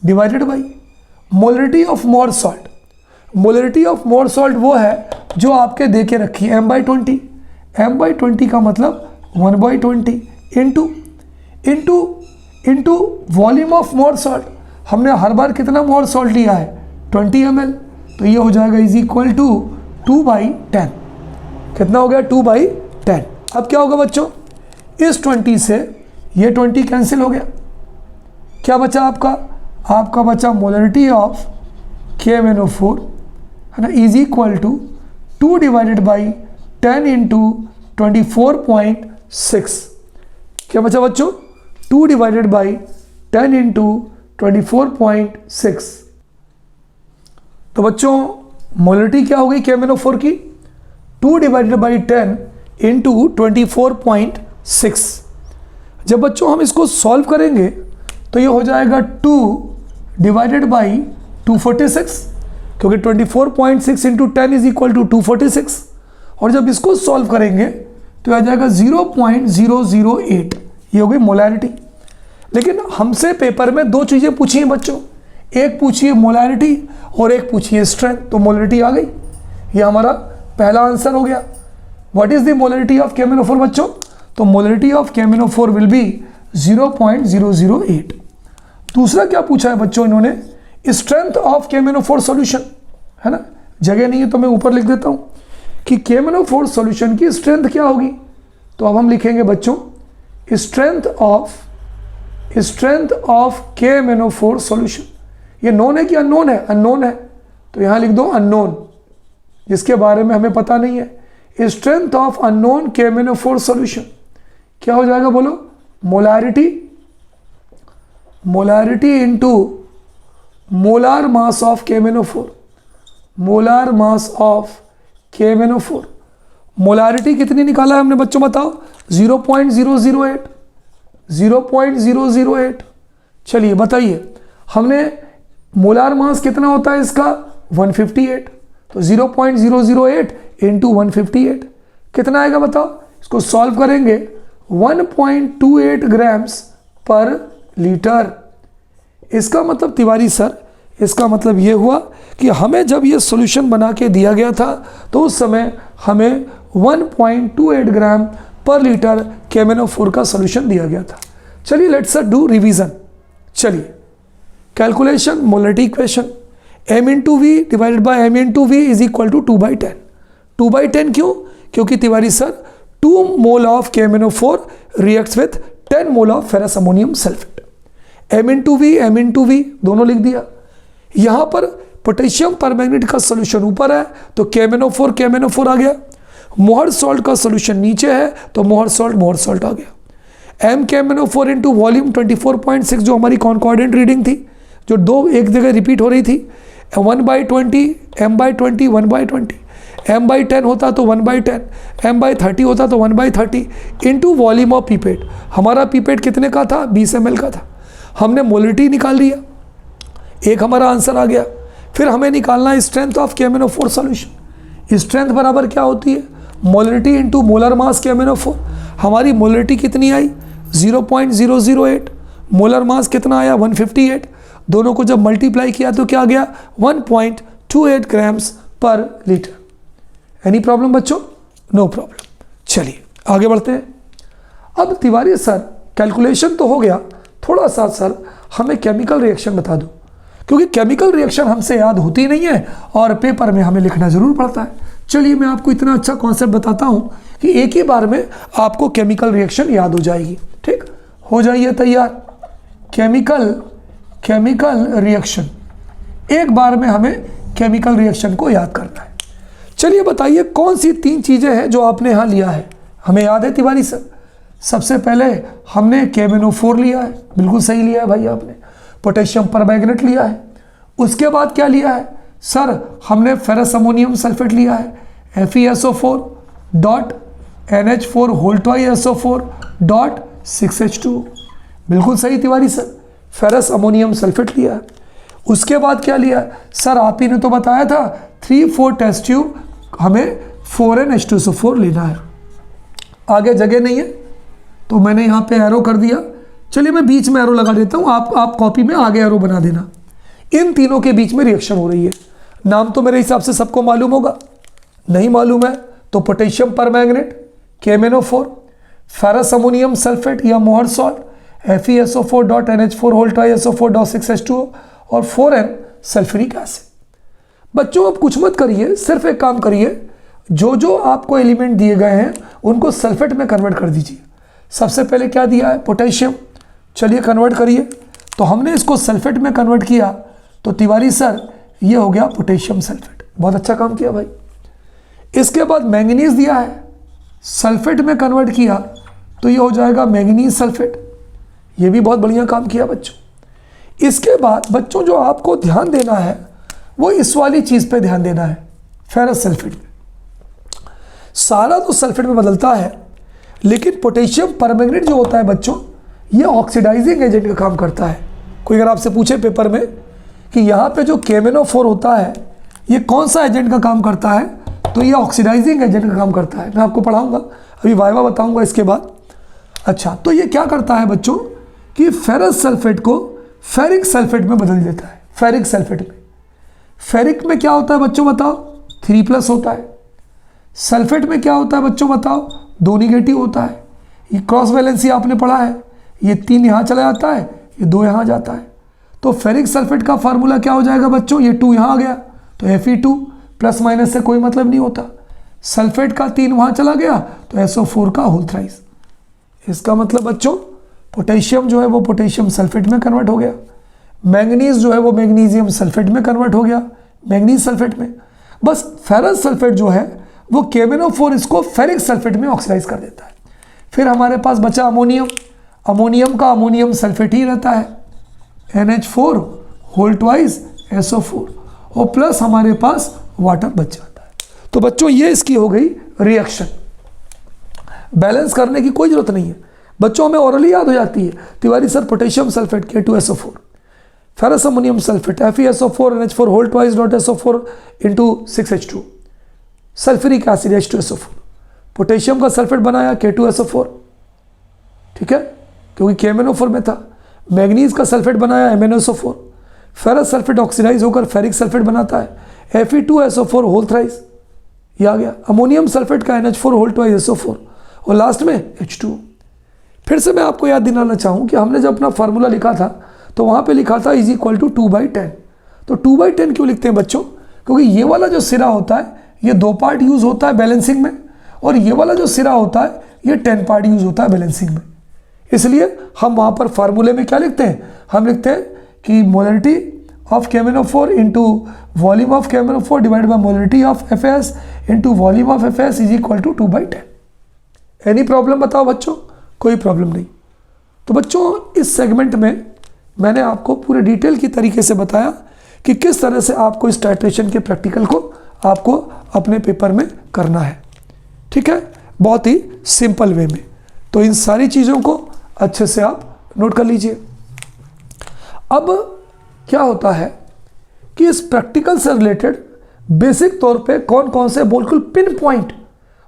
डिवाइडेड बाई मोलरिटी ऑफ मोहर सॉल्ट। मोलरिटी ऑफ मोहर सॉल्ट वो है जो आपके दे के रखी है M/20। M/20 का मतलब 1/20 इंटू वॉल्यूम ऑफ मोहर सॉल्ट। हमने हर बार कितना मोहर सॉल्ट लिया है? 20 ml, तो ये हो जाएगा इज इक्वल टू 2/10। कितना हो गया? 2/10। अब क्या होगा बच्चों? इस 20 से ये 20 कैंसिल हो गया, क्या बचा आपका? आपका बचा मोलरिटी ऑफ KMnO4, है ना, is equal to 2 divided by 10 into 24.6। क्या बचा बच्चों? 2 डिवाइडेड बाई 10 इंटू 24.6। तो बच्चों मोलरिटी क्या हो गई KMnO4 की? 2 डिवाइडेड बाई 10 इंटू 24.6। जब बच्चों हम इसको सॉल्व करेंगे तो ये हो जाएगा 2 डिवाइडेड बाई 246, क्योंकि 24.6 इंटू 10 इज इक्वल टू 246, और जब इसको सॉल्व करेंगे तो आ जाएगा 0.008। ये हो गई मोलैरिटी। लेकिन हमसे पेपर में 2 चीज़ें पूछी हैं बच्चों, एक पूछी है मोलैरिटी और एक पूछी है स्ट्रेंथ। तो मोलरिटी आ गई, ये हमारा पहला आंसर हो गया। What is the molarity of KMnO4 बच्चों? तो molarity of KMnO4 will be 0.008। दूसरा क्या पूछा है बच्चों इन्होंने? स्ट्रेंथ ऑफ KMnO4 सॉल्यूशन, है ना, जगह नहीं है तो मैं ऊपर लिख देता हूँ कि KMnO4 सॉल्यूशन की स्ट्रेंथ क्या होगी। तो अब हम लिखेंगे बच्चों स्ट्रेंथ ऑफ KMnO4 सॉल्यूशन। ये नोन है कि अननोन है? अननोन है, तो यहाँ लिख दो अननोन, जिसके बारे में हमें पता नहीं है। Strength of unknown KMnO4 solution क्या हो जाएगा बोलो? Molarity into molar mass of KMnO4। Molar mass of KMnO4। Molarity कितनी निकाला है हमने बच्चों बताओ? 0.008। 0.008। चलिए बताइए हमने मोलार मास कितना होता है इसका? 158। तो 0.008 इंटू 158 कितना आएगा बताओ? इसको सॉल्व करेंगे 1.28 ग्राम्स पर लीटर। इसका मतलब तिवारी सर, इसका मतलब ये हुआ कि हमें जब ये सॉल्यूशन बना के दिया गया था तो उस समय हमें 1.28 ग्राम पर लीटर KMnO4 का सॉल्यूशन दिया गया था। चलिए लेट्स डू रिवीजन। चलिए calculation molarity equation, M into V divided by M into V is equal to 2/10। 2/10 क्यों? क्योंकि Tiwari sir 2 mole of KMnO4 reacts with 10 mole of ferrous ammonium sulphate. M into V दोनों लिख दिया। यहाँ पर potassium permanganate का solution ऊपर है तो KMnO4 आ गया। मोहर सॉल्ट का सॉल्यूशन नीचे है तो मोहर सॉल्ट आ गया। M KMnO4 इंटू वॉल्यूम 24.6 जो हमारी कॉन्कॉर्डेंट रीडिंग थी, जो दो एक जगह रिपीट हो रही थी, 1/20 m/20 1/20, m/10 होता तो 1/10, m/30 होता तो 1/30 इंटू वॉल्यूम ऑफ पीपेट। हमारा पीपेट कितने का था? 20 ml का था। हमने मोलरिटी निकाल लिया, एक हमारा आंसर आ गया। फिर हमें निकालना है strength of KMnO4 solution. Strength बराबर क्या होती है? Molarity into molar mass KMnO4। हमारी मोलरिटी कितनी आई? 0.008। मोलर मास कितना आया? 158। दोनों को जब मल्टीप्लाई किया तो क्या आ गया? 1.28 ग्राम्स पर लीटर। एनी प्रॉब्लम बच्चों? No problem. चलिए आगे बढ़ते हैं। अब तिवारी सर कैलकुलेशन तो हो गया, थोड़ा सा सर हमें केमिकल रिएक्शन बता दो, क्योंकि केमिकल रिएक्शन हमसे याद होती नहीं है और पेपर में हमें लिखना जरूर पड़ता है। चलिए मैं आपको इतना अच्छा कॉन्सेप्ट बताता हूं कि एक ही बार में आपको केमिकल रिएक्शन याद हो जाएगी। ठीक, हो जाइए तैयार। केमिकल रिएक्शन, एक बार में हमें केमिकल रिएक्शन को याद करना है। चलिए बताइए कौन सी 3 चीजें हैं जो आपने यहां लिया है? हमें याद है तिवारी सर, सबसे पहले हमने KMnO4 लिया है, बिल्कुल सही लिया है भाई आपने। पोटेशियम परमैंगनेट लिया है। उसके बाद क्या लिया है सर? हमने फेरस अमोनियम सल्फेट लिया है, FeSO4 dot NH4 whole twice SO4 dot 6H2। बिल्कुल सही Tiwari sir, ferrous ammonium sulphate लिया है। उसके बाद क्या लिया है सर? आप ही ने तो बताया था 3-4 टेस्ट ट्यूब हमें 4NH2SO4 लेना है। आगे जगह नहीं है तो मैंने यहाँ पे एरो कर दिया। चलिए मैं बीच में एरो लगा देता हूँ, आप कॉपी में आगे एरो बना देना। इन तीनों के बीच में रिएक्शन हो रही है। नाम तो मेरे हिसाब से सबको मालूम होगा, नहीं मालूम है तो potassium permanganate KMnO4, ferrous ammonium sulphate या Mohr salt FeSO4 dot NH4 whole twice SO4 dot 6H2O और 4N सल्फ्यूरिक एसिड। बच्चों अब कुछ मत करिए, सिर्फ एक काम करिए, जो जो आपको एलिमेंट दिए गए हैं उनको सल्फेट में कन्वर्ट कर दीजिए। सबसे पहले क्या दिया है? पोटेशियम। चलिए कन्वर्ट करिए। तो हमने इसको सल्फेट में कन्वर्ट किया तो तिवारी सर ये हो गया पोटेशियम सल्फेट। बहुत अच्छा काम किया भाई। इसके बाद मैंगनीज दिया है, सल्फेट में कन्वर्ट किया तो ये हो जाएगा मैंगनीज सल्फेट। ये भी बहुत बढ़िया काम किया बच्चों। इसके बाद बच्चों जो आपको ध्यान देना है वो इस वाली चीज़ पे ध्यान देना है, फेरस सल्फेट में। सारा तो सल्फेट में बदलता है, लेकिन पोटेशियम परमैंगनेट जो होता है बच्चों, ये ऑक्सीडाइजिंग एजेंट का काम करता है। कोई अगर आपसे पूछे पेपर में कि यहाँ पे जो KMnO4 होता है ये कौन सा एजेंट का काम करता है, तो ये ऑक्सीडाइजिंग एजेंट का काम करता है। मैं आपको पढ़ाऊंगा, अभी वाइवा बताऊंगा इसके बाद। अच्छा, तो ये क्या करता है बच्चों कि फेरस सल्फेट को फेरिक सल्फेट में बदल देता है। फेरिक सल्फेट में, फेरिक में क्या होता है बच्चों बताओ? 3+ होता है। सल्फेट में क्या होता है बच्चों बताओ? 2 निगेटिव होता है। ये क्रॉस वैलेंसी आपने पढ़ा है, ये 3 यहाँ चला जाता है, ये 2 यहाँ जाता है। तो फेरिक सल्फेट का फार्मूला क्या हो जाएगा बच्चों? ये 2 यहाँ आ गया तो Fe2, प्लस माइनस से कोई मतलब नहीं होता। सल्फेट का 3 वहाँ चला गया तो SO4 का होल थ्राइस। इसका मतलब बच्चों पोटेशियम जो है वो पोटेशियम सल्फेट में कन्वर्ट हो गया, मैंगनीज जो है वो मैग्नीशियम सल्फेट में कन्वर्ट हो गया, मैंगनीज सल्फेट में। बस फेरस सल्फेट जो है वो KMnO4 इसको फेरिक सल्फेट में ऑक्सीडाइज कर देता है। फिर हमारे पास बचा अमोनियम। अमोनियम का अमोनियम सल्फेट ही रहता है, NH4 होल ट्वाइस SO4 और प्लस हमारे पास वाटर बच जाता है। तो बच्चों ये इसकी हो गई रिएक्शन। बैलेंस करने की कोई जरूरत नहीं है बच्चों, हमें ओरली याद हो जाती है। Tiwari sir potassium sulphate K2SO4, ferrous ammonium sulphate FeSO4 NH4 whole twice dot SO4 into 6H2, sulphuric acid H2SO4। Potassium का सल्फेट बनाया K2SO4, ठीक है, क्योंकि KMnO4 में था। मैग्नीज का सल्फेट बनाया MnSO4। फेरस सल्फेट ऑक्सीडाइज होकर फेरिक सल्फेट बनाता है Fe2SO4 होल थ्राइस, ये आ गया। अमोनियम सल्फेट का NH4 होल ट्वाइस SO4 और लास्ट में H2। फिर से मैं आपको याद दिलाना चाहूँ कि हमने जब अपना फार्मूला लिखा था तो वहाँ पे लिखा था इज इक्वल टू 2/10। तो 2/10 क्यों लिखते हैं बच्चों? क्योंकि ये वाला जो सिरा होता है ये 2 पार्ट यूज़ होता है बैलेंसिंग में, और ये वाला जो सिरा होता है ये 10 पार्ट यूज़ होता है बैलेंसिंग में। इसलिए हम वहाँ पर फार्मूले में क्या लिखते हैं? हम लिखते हैं कि molarity of KMnO4 into volume of KMnO4 divide by molarity of FAS into volume of FAS is equal to 2/10। Any problem बताओ बच्चों? कोई प्रॉब्लम नहीं। तो बच्चों इस सेगमेंट में मैंने आपको पूरे डिटेल की तरीके से बताया कि किस तरह से आपको इस टाइट्रेशन के प्रैक्टिकल को आपको अपने पेपर में करना है। ठीक है, बहुत ही सिंपल वे में। तो इन सारी चीज़ों को अच्छे से आप नोट कर लीजिए। अब क्या होता है कि इस प्रैक्टिकल से रिलेटेड बेसिक तौर पे कौन कौन से बिल्कुल पिन पॉइंट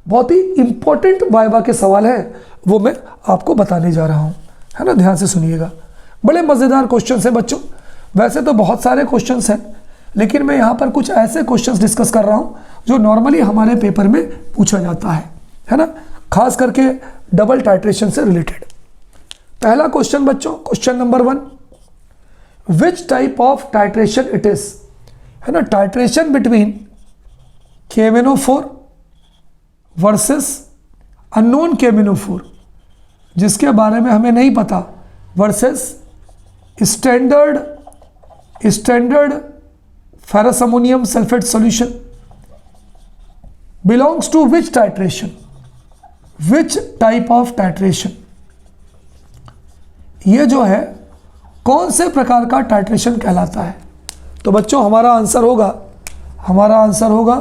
बहुत ही इंपॉर्टेंट वाइवा के सवाल हैं, वो मैं आपको बताने जा रहा हूँ, है ना। ध्यान से सुनिएगा, बड़े मज़ेदार क्वेश्चंस हैं बच्चों। वैसे तो बहुत सारे क्वेश्चंस हैं, लेकिन मैं यहाँ पर कुछ ऐसे क्वेश्चंस डिस्कस कर रहा हूँ जो नॉर्मली हमारे पेपर में पूछा जाता है ना, खास करके डबल टाइट्रेशन से रिलेटेड। पहला क्वेश्चन बच्चों, question number 1, which type of titration it is, है ना। Titration between KMnO4 versus unknown KMnO4, जिसके बारे में हमें नहीं पता, versus standard ferrous ammonium sulphate solution, belongs to which titration, which type of titration, ये जो है कौन से प्रकार का टाइट्रेशन कहलाता है। तो बच्चों हमारा आंसर होगा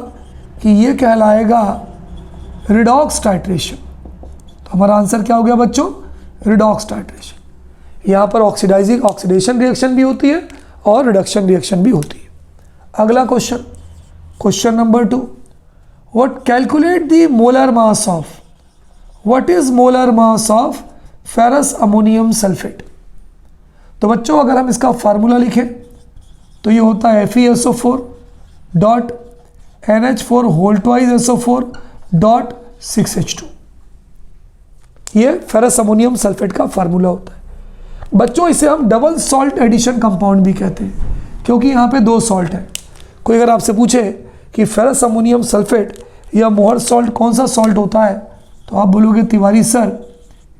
कि ये कहलाएगा रिडॉक्स टाइट्रेशन। तो हमारा आंसर क्या हो गया बच्चों, रिडॉक्स टाइट्रेशन। यहाँ पर ऑक्सीडेशन रिएक्शन भी होती है और रिडक्शन रिएक्शन भी होती है। अगला question number 2, what calculate the molar mass of, what is molar mass of ferrous ammonium sulphate. तो बच्चों अगर हम इसका फार्मूला लिखें तो ये होता है FeSO4 dot NH4 whole twice SO4 dot 6H2। ये फेरस अमोनियम सल्फेट का फार्मूला होता है बच्चों। इसे हम डबल सॉल्ट एडिशन कंपाउंड भी कहते हैं, क्योंकि यहाँ पे 2 सॉल्ट है। कोई अगर आपसे पूछे कि फेरस अमोनियम सल्फेट या मोहर सॉल्ट कौन सा सॉल्ट होता है, तो आप बोलोगे तिवारी सर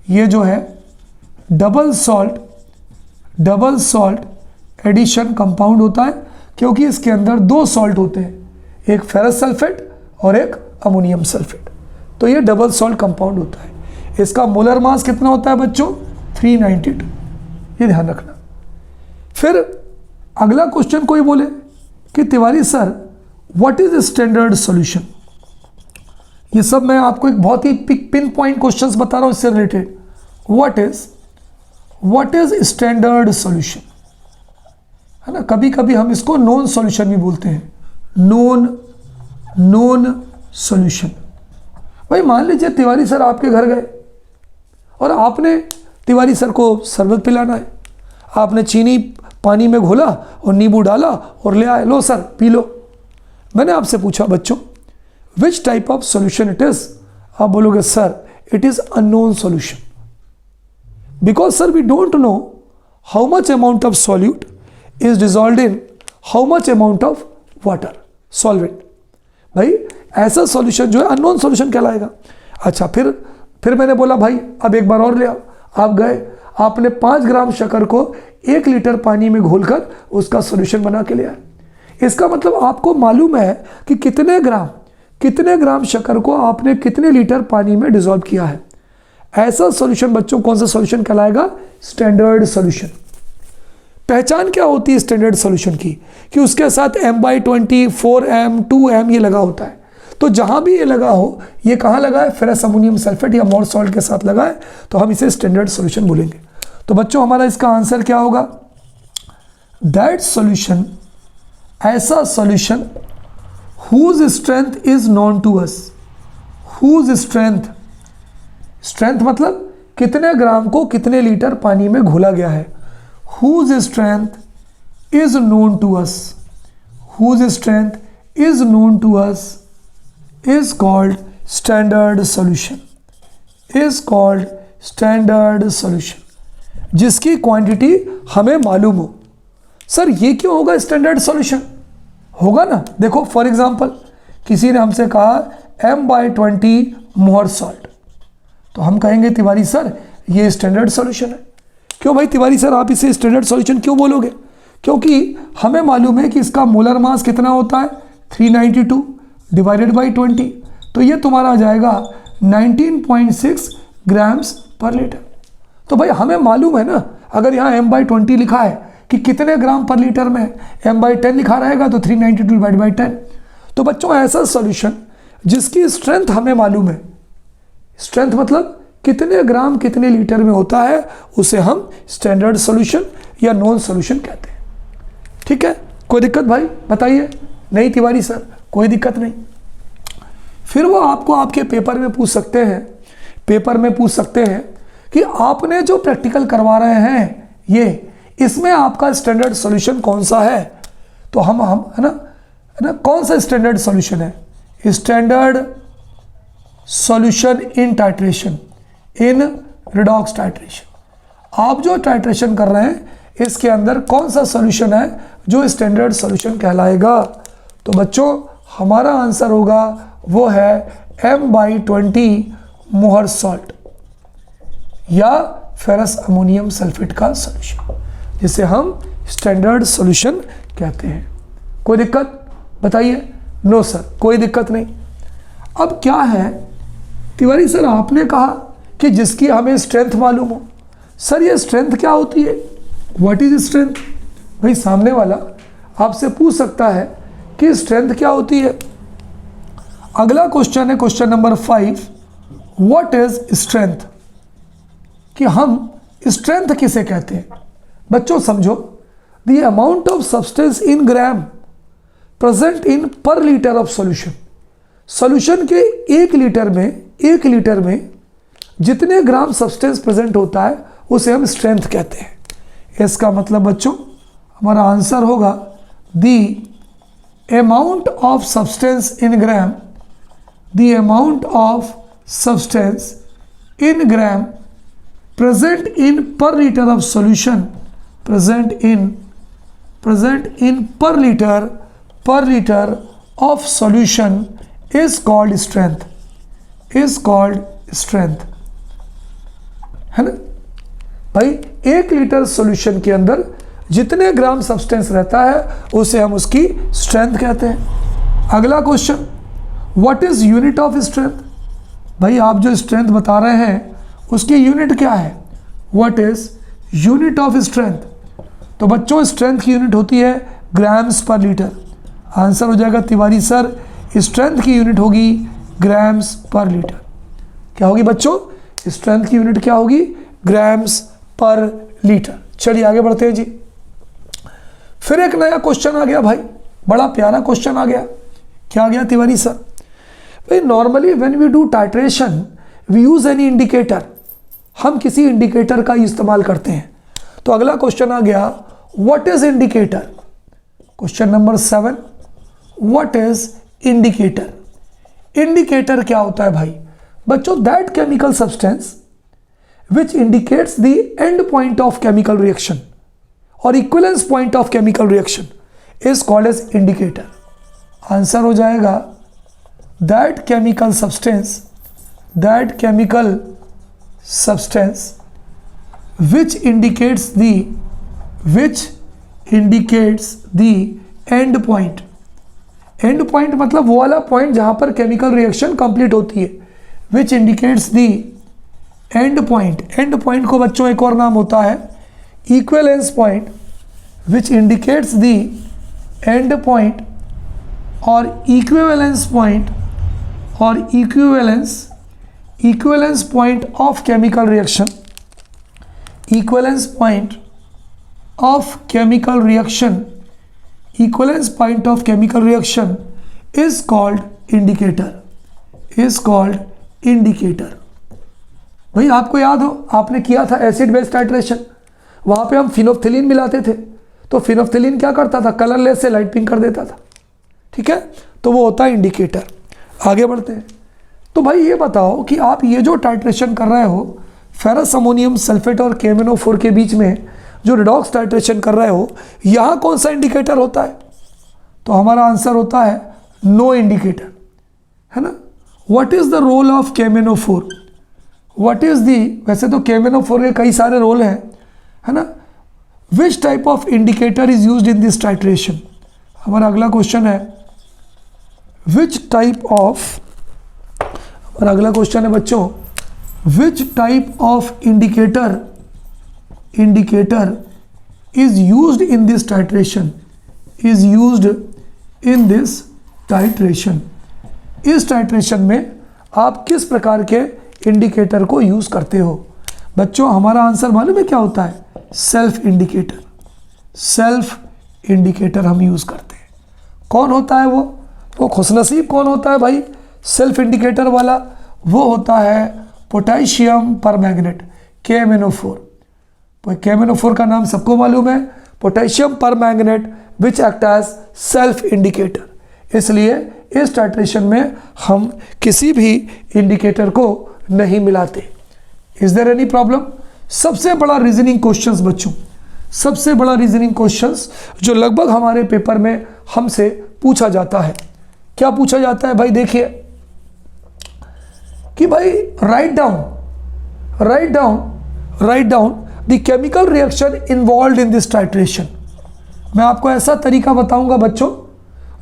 ये जो है डबल सॉल्ट एडिशन कंपाउंड होता है, क्योंकि इसके अंदर 2 सॉल्ट होते हैं, एक फेरस सल्फेट और एक अमोनियम सल्फेट। तो ये डबल सॉल्ट कंपाउंड होता है। इसका मोलर मास कितना होता है बच्चों, 392, ये ध्यान रखना। फिर अगला क्वेश्चन कोई बोले कि Tiwari sir what is standard solution. ये सब मैं आपको एक बहुत ही पिन पॉइंट क्वेश्चंस बता रहा हूँ इससे related. What is standard solution, है ना। कभी कभी हम इसको नॉन सॉल्यूशन भी बोलते हैं, नॉन सॉल्यूशन। भाई मान लीजिए तिवारी सर आपके घर गए और आपने तिवारी सर को शरबत पिलाना है, आपने चीनी पानी में घोला और नींबू डाला और ले आए, लो सर पी लो। मैंने आपसे पूछा बच्चों which type of solution it is, आप बोलोगे sir it is unknown solution, because sir we don't know how much amount of solute is dissolved in how much amount of water solvent. भाई ऐसा solution जो है unknown solution कहलाएगा। अच्छा फिर मैंने बोला भाई अब एक बार और ले आओ। आप गए, आपने 5 ग्राम शक्कर को 1 लीटर पानी में घोलकर उसका सॉल्यूशन बना के ले आए। इसका मतलब आपको मालूम है कि कितने ग्राम शक्कर को आपने कितने लीटर पानी में डिसॉल्व किया है। ऐसा सॉल्यूशन बच्चों कौन सा सॉल्यूशन कहलाएगा, स्टैंडर्ड सॉल्यूशन। पहचान क्या होती है स्टैंडर्ड सॉल्यूशन की, कि उसके साथ M/20 4M 2M ये लगा होता है। तो जहां भी ये लगा हो, ये कहाँ लगा है, फेरस अमोनियम सल्फेट या मोर सॉल्ट के साथ लगा है, तो हम इसे स्टैंडर्ड सॉल्यूशन बोलेंगे। तो बच्चों हमारा इसका आंसर क्या होगा, दैट सॉल्यूशन, ऐसा solution whose strength is known to us, whose strength मतलब कितने ग्राम को कितने लीटर पानी में घोला गया है, whose strength is known to us, whose strength is known to us is called standard solution, is called standard solution, जिसकी क्वांटिटी हमें मालूम हो। सर ये क्यों होगा स्टैंडर्ड सॉल्यूशन, होगा ना। देखो फॉर एग्जांपल किसी ने हमसे कहा M/20 मोहर सॉल्ट, तो हम कहेंगे तिवारी सर ये स्टैंडर्ड सॉल्यूशन है। क्यों भाई तिवारी सर आप इसे स्टैंडर्ड सॉल्यूशन क्यों बोलोगे, क्योंकि हमें मालूम है कि इसका मोलर मास कितना होता है 392 डिवाइडेड बाई 20, तो ये तुम्हारा आ जाएगा 19.6 ग्राम्स पर लीटर। तो भाई हमें मालूम है ना, अगर यहाँ m/20 लिखा है कि कितने ग्राम पर लीटर में, m/10 लिखा रहेगा तो 392 डिवाइड बाई 10। तो बच्चों ऐसा सॉल्यूशन जिसकी स्ट्रेंथ हमें मालूम है, स्ट्रेंथ मतलब कितने ग्राम कितने लीटर में होता है, उसे हम स्टैंडर्ड सॉल्यूशन या नॉन सॉल्यूशन कहते हैं। ठीक है, कोई दिक्कत भाई बताइए? नहीं तिवारी सर कोई दिक्कत नहीं। फिर वो आपको आपके पेपर में पूछ सकते हैं, पेपर में पूछ सकते हैं कि आपने जो प्रैक्टिकल करवा रहे हैं ये, इसमें आपका स्टैंडर्ड सॉल्यूशन कौन सा है। तो हम है ना कौन सा स्टैंडर्ड सॉल्यूशन है? Standard solution in titration, in redox titration. आप जो टाइट्रेशन कर रहे हैं इसके अंदर कौन सा सॉल्यूशन है जो स्टैंडर्ड सॉल्यूशन कहलाएगा? तो बच्चों हमारा आंसर होगा वो है m/20 मोहर सॉल्ट या फेरस अमोनियम सल्फेट का सॉल्यूशन, जिसे हम स्टैंडर्ड सॉल्यूशन कहते हैं। कोई दिक्कत बताइए? नो सर कोई दिक्कत नहीं। अब क्या है तिवारी सर, आपने कहा कि जिसकी हमें स्ट्रेंथ मालूम हो। सर ये स्ट्रेंथ क्या होती है? What is strength? भाई सामने वाला आपसे पूछ सकता है कि स्ट्रेंथ क्या होती है। अगला क्वेश्चन है question number 5, what is strength, कि हम स्ट्रेंथ किसे कहते हैं। बच्चों समझो, the amount of substance in gram present in पर लीटर ऑफ सॉल्यूशन। सॉल्यूशन के 1 लीटर में जितने ग्राम सब्सटेंस प्रेजेंट होता है उसे हम स्ट्रेंथ कहते हैं। इसका मतलब बच्चों हमारा आंसर होगा the amount of substance in gram, the amount of substance in gram present in per liter of solution, present in per liter of solution is called strength, है ना भाई। 1 लीटर सॉल्यूशन के अंदर जितने ग्राम सब्सटेंस रहता है उसे हम उसकी स्ट्रेंथ कहते हैं। अगला question, what is unit of strength. भाई आप जो स्ट्रेंथ बता रहे हैं उसकी यूनिट क्या है? What is unit of strength. तो बच्चों स्ट्रेंथ की यूनिट होती है ग्राम्स पर लीटर। आंसर हो जाएगा तिवारी सर स्ट्रेंथ की यूनिट होगी ग्राम्स पर लीटर। क्या होगी बच्चों? स्ट्रेंथ की यूनिट क्या होगी? ग्राम्स पर लीटर। चलिए आगे बढ़ते हैं जी। फिर एक नया क्वेश्चन आ गया भाई, बड़ा प्यारा क्वेश्चन आ गया। क्या आ गया तिवारी सर? भाई normally when we do titration we use any indicator, हम किसी इंडिकेटर का इस्तेमाल करते हैं। तो अगला क्वेश्चन आ गया, what is indicator. Question number 7, what is indicator. Indicator क्या होता है भाई? बच्चों that chemical substance which indicates the end point of chemical reaction और equivalence point of chemical reaction is called as indicator. Answer हो जाएगा that chemical substance which indicates the end point। End point मतलब वो वाला point जहां पर chemical reaction complete होती है। विच indicates the end point. And point को बच्चों एक और नाम होता है equivalence point. Which indicates the end point और इक्विवेलेंस पॉइंट और equivalence point of chemical reaction, equivalence point of chemical reaction, equivalence point of chemical reaction is called indicator. भाई आपको याद हो आपने किया था एसिड बेस टाइट्रेशन, वहां पे हम फिनोफ्थिलीन मिलाते थे। तो फिनोफ्थिलीन क्या करता था? कलरलेस से लाइट पिंक कर देता था। ठीक है, तो वो होता है इंडिकेटर। आगे बढ़ते हैं। तो भाई ये बताओ कि आप ये जो टाइट्रेशन कर रहे हो फेरस अमोनियम सल्फेट और KMnO4 के बीच में जो रिडॉक्स टाइट्रेशन कर रहे हो, यहाँ कौन सा इंडिकेटर होता है? तो हमारा आंसर होता है नो इंडिकेटर, है ना। What is the role of KMnO4? What is the, वैसे तो KMnO4 के कई सारे रोल हैं, है ना। विच type of indicator is used in this titration. हमारा अगला क्वेश्चन है विच टाइप ऑफ, हमारा अगला क्वेश्चन है बच्चों which type of indicator indicator is used in this titration, is used in this titration. इस टाइट्रेशन में आप किस प्रकार के इंडिकेटर को यूज करते हो? बच्चों हमारा आंसर मालूम है क्या होता है? Self indicator. सेल्फ इंडिकेटर हम यूज करते हैं। कौन होता है वो खुशनसीब कौन होता है भाई सेल्फ इंडिकेटर वाला? वो होता है पोटेशियम परमैंगनेट, KMnO4। KMnO4 का नाम सबको मालूम है, potassium permanganate which act as self indicator. इसलिए इस टाइट्रेशन में हम किसी भी इंडिकेटर को नहीं मिलाते। Is there any problem? सबसे बड़ा रीजनिंग क्वेश्चंस बच्चों, सबसे बड़ा रीजनिंग क्वेश्चंस जो लगभग हमारे पेपर में हमसे पूछा जाता है, क्या पूछा जाता है भाई? देखिए कि भाई write down the chemical reaction involved in this titration. मैं आपको ऐसा तरीका बताऊंगा बच्चों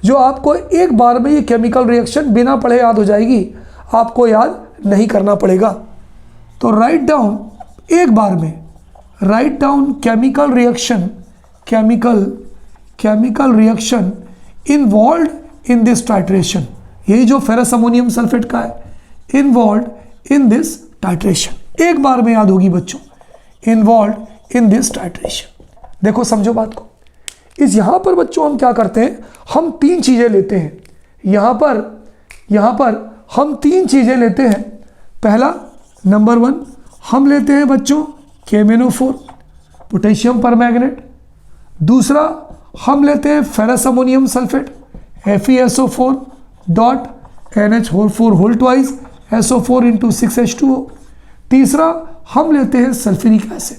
जो आपको एक बार में ये केमिकल रिएक्शन बिना पढ़े याद हो जाएगी, आपको याद नहीं करना पड़ेगा। तो राइट डाउन, एक बार में write down chemical reaction involved in this titration. यही जो फेरस अमोनियम सल्फेट का है, इन्वॉल्व्ड इन दिस टाइट्रेशन। एक बार में याद होगी बच्चों, इन्वॉल्व्ड इन दिस टाइट्रेशन। देखो समझो बात को। इस यहां पर बच्चों हम क्या करते हैं, हम तीन चीजें लेते हैं। यहां पर हम तीन चीजें लेते हैं। पहला, नंबर 1 हम लेते हैं बच्चों KMnO4 पोटेशियम परमैंगनेट। दूसरा हम लेते हैं ferrous ammonium sulphate FeSO4 dot NH4 whole twice SO4 into 6H2O। तीसरा हम लेते हैं सल्फ्यूरिक एसिड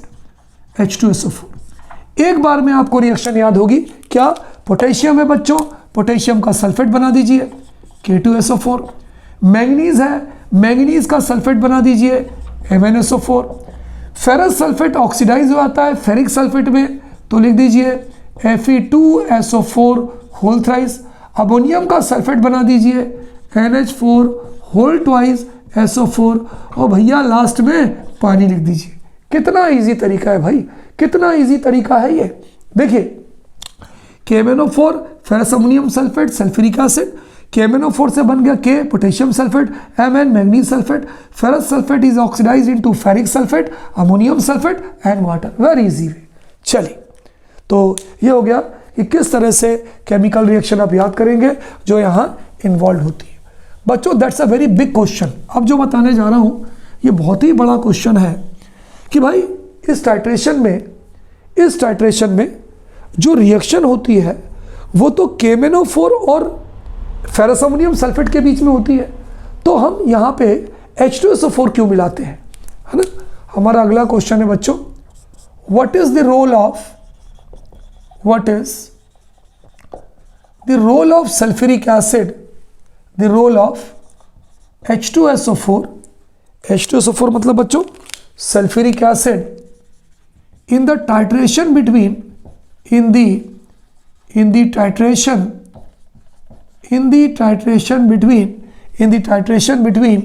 H2SO4। एक बार में आपको रिएक्शन याद होगी क्या? पोटेशियम है बच्चों, पोटेशियम का सल्फेट बना दीजिए K2SO4। मैंगनीज है, मैंगनीज का सल्फेट बना दीजिए MnSO4। फेरस सल्फेट ऑक्सीडाइज हो जाता है फेरिक सल्फेट में, तो लिख दीजिए Fe2SO4 होल थ्राइस। अमोनियम का सल्फेट बना दीजिए NH4 होल ट्वाइस SO4, और भैया लास्ट में पानी लिख दीजिए। कितना इजी तरीका है भाई, कितना इजी तरीका है ये। देखिए KMnO4 ferrous ammonium sulphate sulphuric acid, KMnO4 से बन गया K potassium sulphate, Mn manganese sulphate, ferrous sulphate is oxidise into ferric sulphate, ammonium sulphate and water. Very easy way. चलिए तो ये हो गया कि किस तरह से केमिकल रिएक्शन आप याद करेंगे जो यहाँ इन्वॉल्व होती है। बच्चों that's a very big question. अब जो बताने जा रहा हूँ ये बहुत ही बड़ा क्वेश्चन है कि भाई इस टाइट्रेशन में जो रिएक्शन होती है वो तो KMnO4 और फेरस अमोनियम सल्फेट के बीच में होती है, तो हम यहाँ पे H2SO4 क्यों मिलाते हैं, है ना? हमारा अगला क्वेश्चन है बच्चों, what is the role of sulphuric acid, the role of H2SO4 मतलब बच्चों sulphuric acid in the titration between in the titration between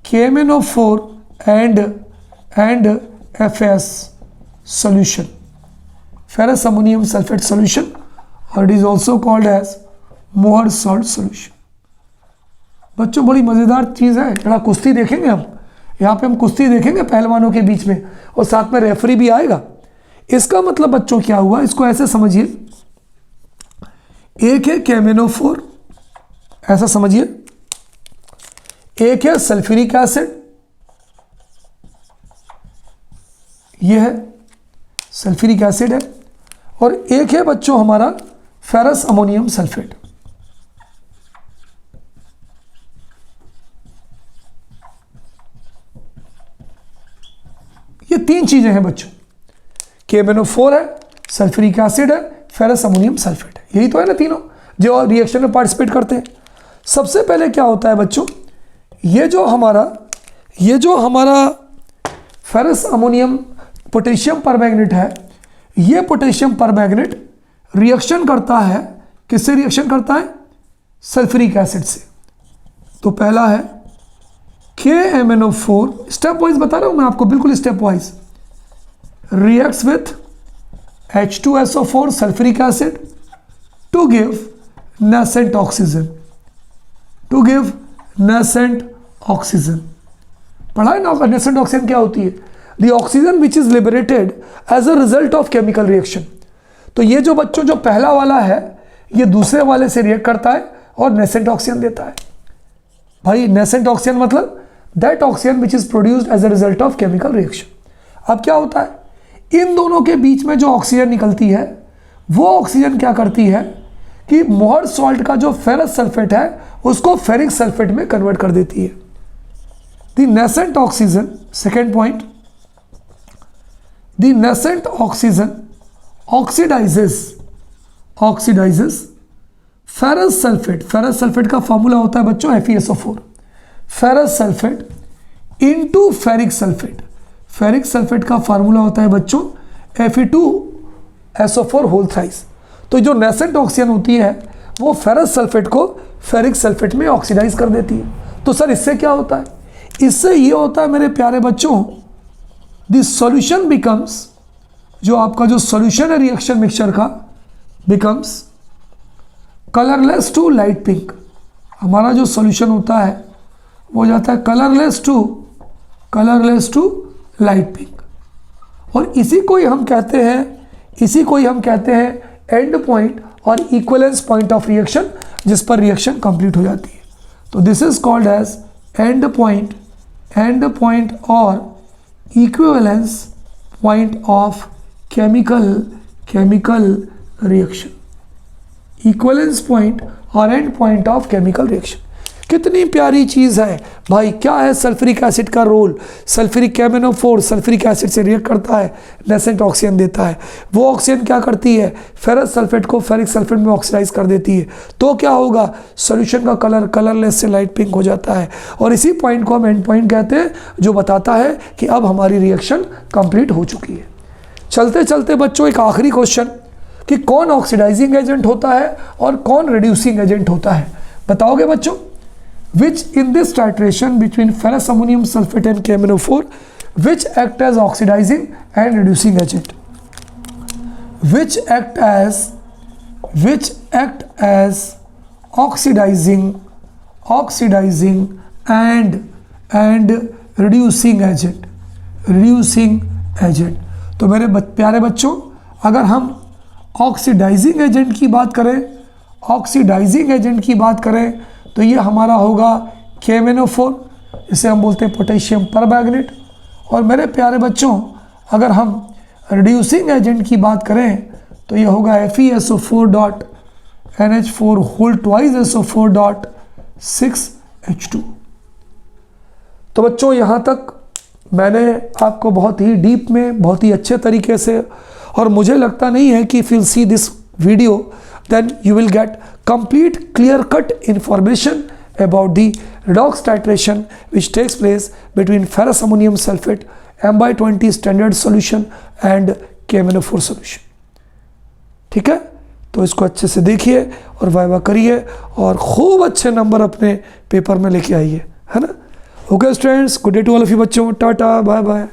KMnO4 and FS solution, ferrous ammonium sulfate solution, or it is also called as Mohr salt solution। बच्चों बड़ी मजेदार चीज है, थोड़ा कुश्ती देखेंगे हम यहाँ पे, हम कुश्ती देखेंगे पहलवानों के बीच में और साथ में रेफरी भी आएगा। इसका मतलब बच्चों क्या हुआ, इसको ऐसे समझिए, एक है KMnO4 ऐसा समझिए, एक है सल्फ्यूरिक एसिड, ये है सल्फ्यूरिक एसिड है, और एक है बच्चों हमारा फेरस अमोनियम सल्फेट। ये तीन चीजें हैं बच्चों, KMnO4 है, सल्फ्यूरिक एसिड है, फेरस अमोनियम सल्फेट है, यही तो है ना तीनों जो रिएक्शन में पार्टिसिपेट करते हैं। सबसे पहले क्या होता है बच्चों, ये जो हमारा फेरस अमोनियम पोटेशियम परमैंगनेट है, ये पोटेशियम परमैंगनेट रिएक्शन करता है, किससे रिएक्शन करता है? सल्फ्यूरिक एसिड से। तो पहला है KMnO4, स्टेप वाइज बता रहा हूं मैं आपको, बिल्कुल step wise. reacts with H2SO4 sulfuric acid to give nascent oxygen. To give nascent oxygen. पढ़ा है ना nascent oxygen क्या होती है? The oxygen which is liberated as a result of chemical reaction. तो ये जो बच्चों जो पहला वाला है ये दूसरे वाले से रिएक्ट करता है और nascent oxygen देता है. भाई nascent oxygen मतलब that oxygen which is produced as a result of chemical reaction. अब क्या होता है, इन दोनों के बीच में जो ऑक्सीजन निकलती है वो ऑक्सीजन क्या करती है कि मोहर सॉल्ट का जो फेरस सल्फेट है उसको फेरिक सल्फेट में कन्वर्ट कर देती है. The nascent oxygen, second point, the nascent oxygen oxidises ferrous sulphate. Ferrous sulphate का फॉर्मूला होता है बच्चों FeSO4. Ferrous sulphate into ferric sulphate. Ferric sulphate का फार्मूला होता है बच्चों Fe2SO4 होल थ्राइस. तो जो नेसेंट ऑक्सीजन होती है वो फेरस सल्फेट को फेरिक सल्फेट में ऑक्सीडाइज कर देती है. तो सर इससे क्या होता है? इससे ये होता है मेरे प्यारे बच्चों, द सॉल्यूशन बिकम्स, जो आपका जो सॉल्यूशन है रिएक्शन मिक्सचर का, becomes colourless to light pink. हमारा जो सॉल्यूशन होता है वो हो जाता है कलरलेस टू लाइट पिंक. और इसी को ही हम कहते हैं एंड पॉइंट और इक्विवेलेंस पॉइंट ऑफ रिएक्शन, जिस पर रिएक्शन कंप्लीट हो जाती है. तो this is called as end point और equivalence point of chemical reaction. Equivalence point और end point of chemical reaction. कितनी प्यारी चीज़ है भाई. क्या है सल्फ्यूरिक एसिड का role? Sulphuric KMnO4 sulphuric acid से रिएक्ट करता है, नेसेंट ऑक्सीजन देता है. वो ऑक्सीजन क्या करती है? फेरस सल्फेट को फेरिक सल्फेट में ऑक्सीडाइज कर देती है. तो क्या होगा? सॉल्यूशन का कलर कलरलेस से लाइट पिंक हो जाता है. और इसी पॉइंट को हम एंड पॉइंट कहते हैं, जो बताता है कि अब हमारी रिएक्शन कंप्लीट हो चुकी है. चलते चलते बच्चों एक आखिरी क्वेश्चन कि कौन ऑक्सीडाइजिंग एजेंट होता है और कौन रिड्यूसिंग एजेंट होता है, बताओगे बच्चों? Which in this titration between ferrous ammonium sulfate and KMnO4, which act as oxidizing and reducing agent? Which act as oxidizing and reducing agent. तो मेरे प्यारे बच्चों, अगर हम ऑक्सीडाइजिंग एजेंट की बात करें तो ये हमारा होगा KMnO4, इसे हम बोलते हैं पोटेशियम परमैंगनेट. और मेरे प्यारे बच्चों, अगर हम रिड्यूसिंग एजेंट की बात करें तो ये होगा FeSO4.NH4 होल ट्वाइस SO4.6H2. तो बच्चों यहाँ तक मैंने आपको बहुत ही डीप में, बहुत ही अच्छे तरीके से, और मुझे लगता नहीं है कि if you see this video then you will get complete clear-cut information about the redox titration which takes place between ferrous ammonium sulfate, M/20 standard solution and KMnO4 solution. ठीक है, तो इसको अच्छे से देखिए और वाइवा करिए और खूब अच्छे नंबर अपने पेपर में लेके आइए, है ना. Okay students, good day to all of you बच्चों. Tata, bye bye.